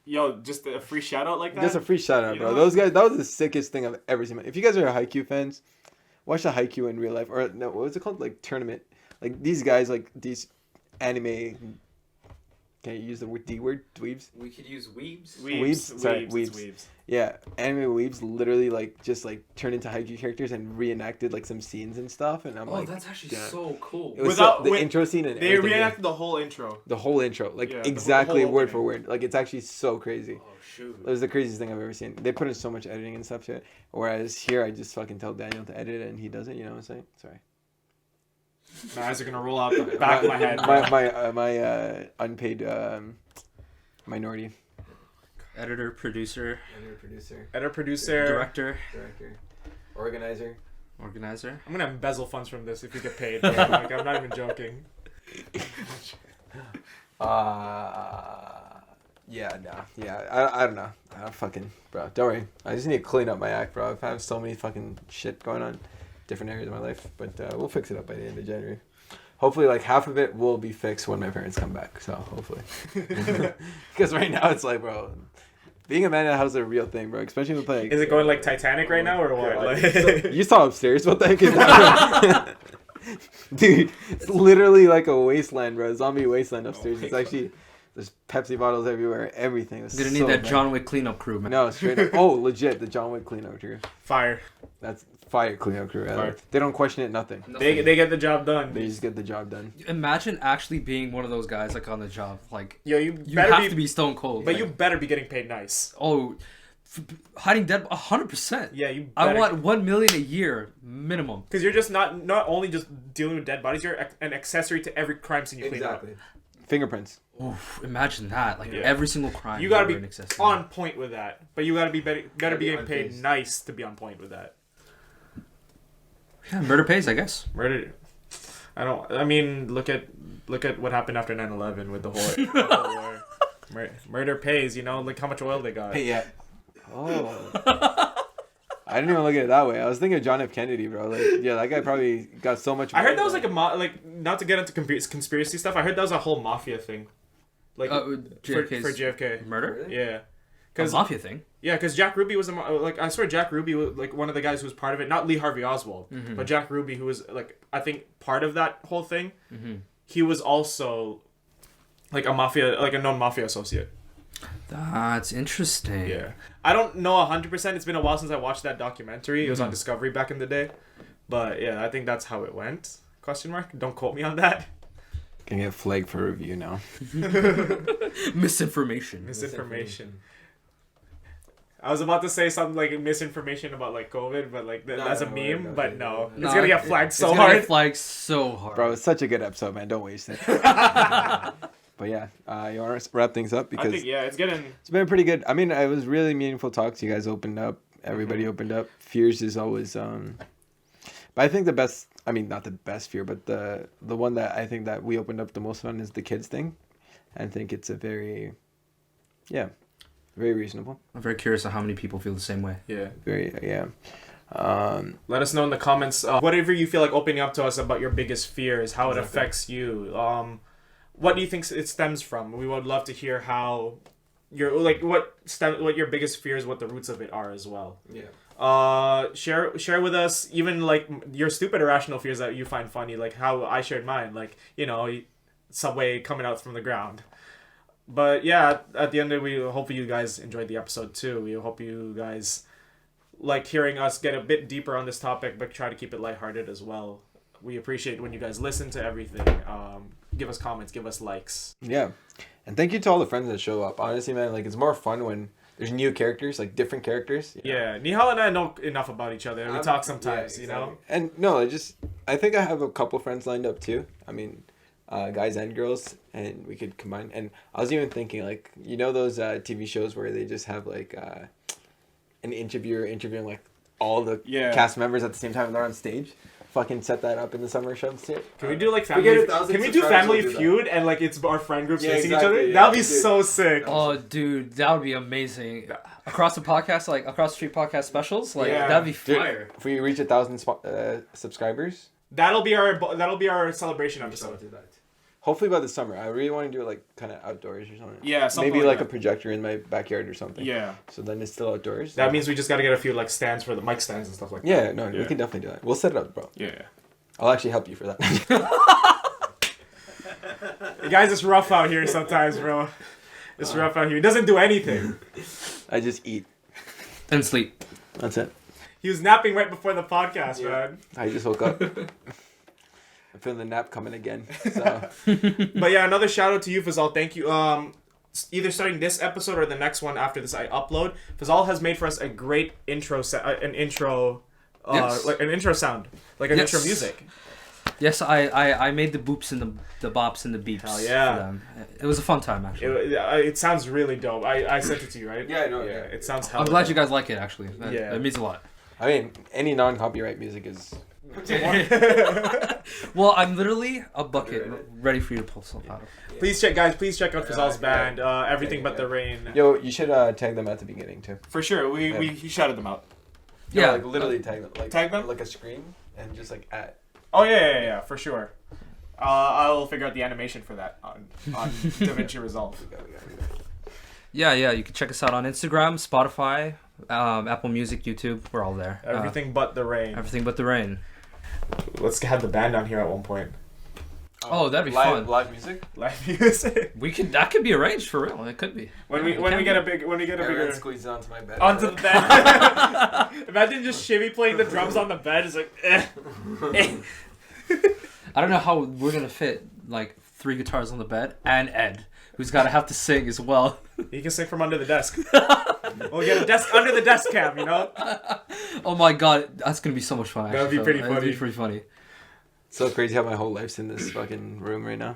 Yo, just a free shout out like that? Just a free shout out, You bro. know? Those guys, that was the sickest thing I've ever seen. If you guys are Haikyuu fans, watch the Haikyuu in real life. Or, no, what was it called? Like, tournament. Like, these guys, like, these anime... Can you use the D word? Dweebs? We could use weebs. Weebs? Sorry, Weebs. weebs. Yeah, anime weebs literally, like, just, like, turned into Haikyuu characters and reenacted, like, some scenes and stuff. And I'm like... that's actually yeah. so cool. It was the intro scene and They everything. reenacted the whole intro. The whole intro. Like, Yeah, exactly the whole word for opening. word. Like, it's actually so crazy. Oh shoot! It was the craziest thing I've ever seen. They put in so much editing and stuff to it. Whereas here, I just fucking tell Daniel to edit it and he does it. You know what I'm saying? Sorry. My eyes are gonna roll out the back of my head. My unpaid minority. Editor, producer, Editor, producer, director, Organizer. organizer. I'm gonna embezzle funds from this if you get paid. Bro. Like, I'm not even joking. Yeah, no. Yeah, I don't know. I don't fucking... Bro, don't worry. I just need to clean up my act, bro. I've had so many fucking shit going on. different areas of my life. But we'll fix it up by the end of January. Hopefully, like half of it will be fixed when my parents come back. So hopefully, because right now it's like, bro, being a man in a house is a real thing, bro. Especially with like. Is it going like Titanic right now or what? Like, you saw upstairs. What the heck is that? Dude, it's literally like a wasteland, bro. A zombie wasteland upstairs. It's actually there's Pepsi bottles everywhere. Everything. It's gonna need that John Wick cleanup crew, man. No, straight up. Oh, legit, the John Wick cleanup crew. Fire. That's fire cleanup crew. Fire. They don't question it. Nothing. They get the job done. They just get the job done. Imagine actually being one of those guys like on the job. Like Yo, you have to be stone cold. But like, you better be getting paid nice. Oh. Hiding dead 100%. Yeah, you. I want $1 million a year minimum. Because you're just not only just dealing with dead bodies. You're an accessory to every crime scene you clean up. Fingerprints. Oof, imagine that. Like every single crime. You gotta be on point with that. But you gotta be better be getting paid nice to be on point with that. Yeah, murder pays, I guess. Murder. I mean, look at what happened after 9/11 with the whole war. Murder pays. You know, like how much oil they got. Hey, yeah. Oh. I didn't even look at it that way. I was thinking of John F. Kennedy, bro. Like, yeah, that guy probably got so much. I heard that was like not to get into conspiracy stuff. I heard that was a whole mafia thing, like for JFK murder. Yeah, because mafia thing. Yeah, because Jack Ruby was I swear Jack Ruby was like one of the guys who was part of it. Not Lee Harvey Oswald, but Jack Ruby, who was like I think part of that whole thing. He was also like a known mafia associate. That's interesting. Yeah. I don't know 100%. It's been a while since I watched that documentary. It was on Discovery back in the day. But yeah, I think that's how it went. Question mark? Don't quote me on that. Gonna get flagged for review now. Misinformation. I was about to say something like misinformation about like COVID, but like that's a meme. But no, it's gonna get flagged so hard. Get flagged so hard. Bro, it's such a good episode, man. Don't waste it. But yeah, you want to wrap things up because I think it's been pretty good. I mean, it was really meaningful talks. You guys opened up. Everybody opened up. Fears is always but I think the best. I mean, not the best fear, but the one that I think that we opened up the most on is the kids thing. I think it's a very reasonable. I'm very curious on how many people feel the same way. Yeah. Let us know in the comments whatever you feel like opening up to us about your biggest fears, how it affects you. What do you think it stems from? We would love to hear how what your biggest fears, what the roots of it are as well. Yeah. Share with us even like your stupid irrational fears that you find funny, like how I shared mine, like subway coming out from the ground. But yeah, at the end of it, we hope you guys enjoyed the episode too. We hope you guys like hearing us get a bit deeper on this topic, but try to keep it lighthearted as well. We appreciate when you guys listen to everything. Give us comments, give us likes. Yeah. And thank you to all the friends that show up. Honestly, man, like it's more fun when there's new characters, like different characters. Yeah. Nihaal and I know enough about each other. We talk sometimes, you know? And no, I think I have a couple friends lined up too. I mean, guys and girls, and we could combine. And I was even thinking, like, those TV shows where they just have like an interviewer interviewing like all the cast members at the same time and they're on stage. Fucking set that up in the summer shows too. Can we do like Family? Can we do Family Feud and like it's our friend groups facing each other? Yeah, that'd be so sick. Oh, dude, that would be amazing. Across the podcast, like across the street podcast specials, like that'd be fire. Dude, if we reach 1,000 subscribers, that'll be our celebration episode. Hopefully by the summer. I really want to do it like kind of outdoors or something. Yeah, something maybe like a projector in my backyard or something. Yeah. So then it's still outdoors. That means we just got to get a few like stands for the mic stands and stuff like that. Yeah, no, we can definitely do that. We'll set it up, bro. Yeah. I'll actually help you for that. Guys, it's rough out here sometimes, bro. It's rough out here. He doesn't do anything. I just eat. And sleep. That's it. He was napping right before the podcast, man. I just woke up. I'm feeling the nap coming again. So. But yeah, another shout out to you, Fazal. Thank you. Either starting this episode or the next one after this I upload. Fazal has made for us a great intro like an intro sound, like an intro music. Yes, I made the boops and the bops and the beeps. Hell yeah. For them. It was a fun time, actually. It sounds really dope. I sent it to you, right? Yeah, I know. Yeah, it sounds hella I'm glad dope. you guys like it, actually. It means a lot. I mean, any non-copyright music is... Well, I'm literally a bucket ready for you to pull something out of. Please check out Fazal's band, Everything But the Rain. Yo, you should tag them at the beginning, too. For sure. We shouted them out. Yeah, like literally tag them. Like, tag them? Like a screen. and just like at. Oh yeah, for sure. I'll figure out the animation for that on DaVinci Resolve. Yeah. You can check us out on Instagram, Spotify, Apple Music, YouTube. We're all there. Everything but the rain. Everything but the rain. Let's have the band down here at one point. Oh, that'd be fun. Live music. Live music. That could be arranged for real. It could be. When we get a bigger squeeze onto my bed. Onto the bed. Imagine just Shivy playing the drums on the bed. It's like, I don't know how we're gonna fit like 3 guitars on the bed and Ed, who's gotta have to sing as well. He can sing from under the desk. We'll get a desk under the desk cam, you know. Oh my god, that's gonna be so much fun. That'd be pretty funny. That'd be pretty funny. So crazy how my whole life's in this fucking room right now.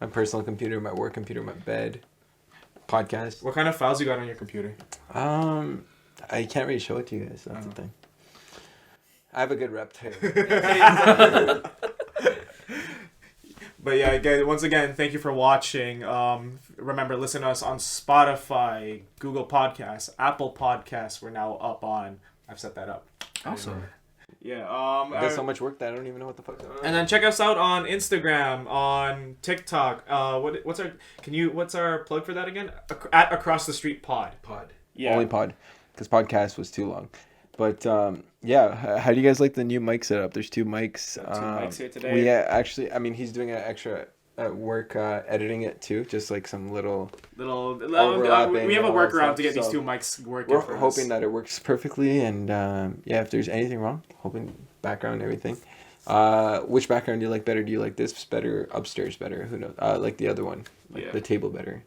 My personal computer, my work computer, my bed, podcast. What kind of files you got on your computer? I can't really show it to you guys. That's the thing. I have a good rep too. But yeah, guys, once again, thank you for watching. Remember, listen to us on Spotify, Google Podcasts, Apple Podcasts. We're now up on. I've set that up. Awesome. Yeah. There's so much work that I don't even know what the fuck. And then check us out on Instagram, on TikTok. What's our plug for that again? At Across the Street Pod. Yeah. Only pod, because podcast was too long. But yeah, how do you guys like the new mic setup? There's 2 mics. 2 mics here today. We actually, I mean, he's doing an extra work editing it too, just like some little we have a workaround to get these 2 mics working. We're hoping that it works perfectly, and yeah, if there's anything wrong, hoping background and everything. Which background do you like better? Do you like this better, upstairs better? Who knows? Like the other one, the table better.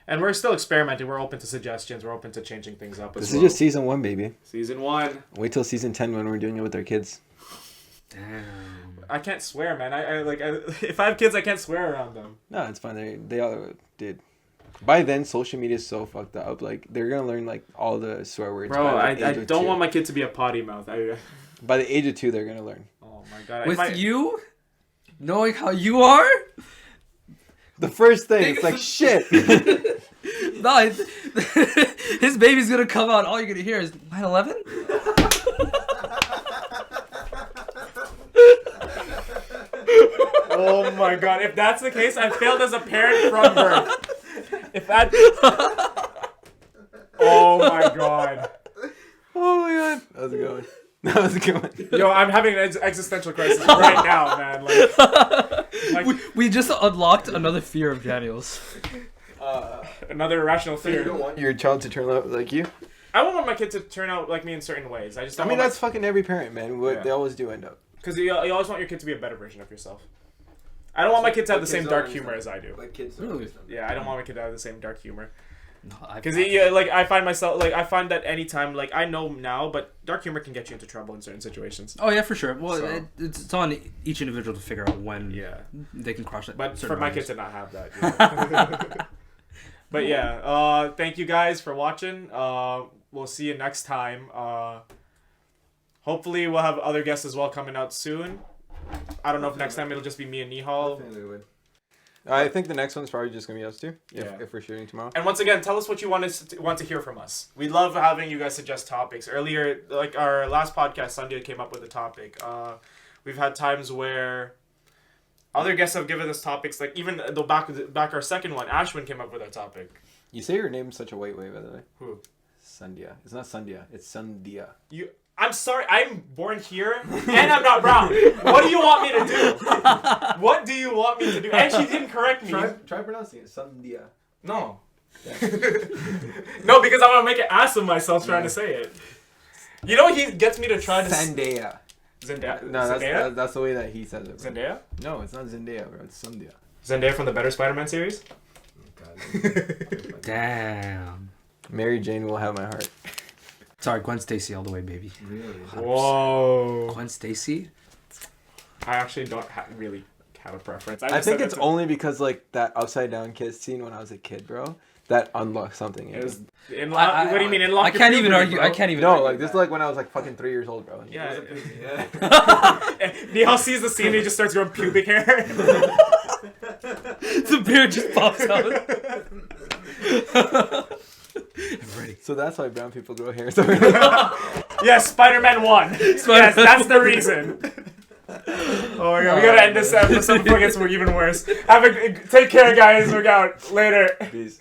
And we're still experimenting. We're open to suggestions. We're open to changing things up. This is just season 1, baby. Season 1. Wait till season 10 when we're doing it with our kids. Damn. I can't swear, man. If I have kids, I can't swear around them. No, it's fine. They all did. By then, social media is so fucked up. Like, they're gonna learn like all the swear words. Bro, I don't want my kid to be a potty mouth. By the age of 2, they're gonna learn. Oh my god. With you knowing how you are, the first thing, it's like shit. no, his baby's gonna come out. All you're gonna hear is 9/11. Oh my god, if that's the case, I failed as a parent from birth. If that... Oh my god. Oh my god. That was a good one. That was a good one. Yo, I'm having an existential crisis right now, man. We just unlocked another fear of Daniel's. Another irrational fear. You don't want your child to turn out like you? I won't want my kid to turn out like me in certain ways. I mean, that's fucking every parent, man. They always do end up. Because you always want your kid to be a better version of yourself. I don't want my kid to have the same dark humor as I do. Like kids really? Yeah, I don't want my kid to have the same dark humor. Because No, I find that anytime, like, I know now, but dark humor can get you into trouble in certain situations. Oh yeah, for sure. Well, it's on each individual to figure out when they can cross that. But for my kid to not have that. Yeah. But yeah, thank you guys for watching. We'll see you next time. Hopefully we'll have other guests as well coming out soon. I don't know if next time it'll just be me and Nihaal. I think the next one's probably just gonna be us 2. If we're shooting tomorrow. And once again, tell us what you want to hear from us. We love having you guys suggest topics. Earlier, like our last podcast, Sunday came up with a topic. We've had times where other guests have given us topics. Like even the back our second one, Ashwin came up with a topic. You say your name such a white way, by the way. Who? Sandhya. It's not Sandhya. It's Sandhya. I'm sorry, I'm born here, and I'm not brown. What do you want me to do? What do you want me to do? And she didn't correct me. Try pronouncing it. Sandhya. No. No, because I'm going to make an ass of myself trying to say it. You know he gets me to try to... Zendaya. Zendaya? No, that's the way that he says it. Zendaya? No, it's not Zendaya, bro. It's Sandhya. Zendaya from the Better Spider-Man series? Damn. Mary Jane will have my heart. Sorry, Gwen Stacy all the way, baby. Really? Whoa. Gwen Stacy? I actually don't really have a preference. I think it's only because like that upside down kiss scene when I was a kid, bro. That unlocked something. It was what do you mean? I can't even argue. I can't even. No, argue like this is like when I was like fucking 3 years old, bro. Yeah. Nihaal sees the scene and he just starts growing pubic hair. The beard just pops out. I'm ready. So that's why brown people grow hair. Yeah, Yes, Spider-Man won. Yes, that's the reason. Oh my god, we gotta end this episode before it gets even worse. Take care, guys. We're out. Later. Peace.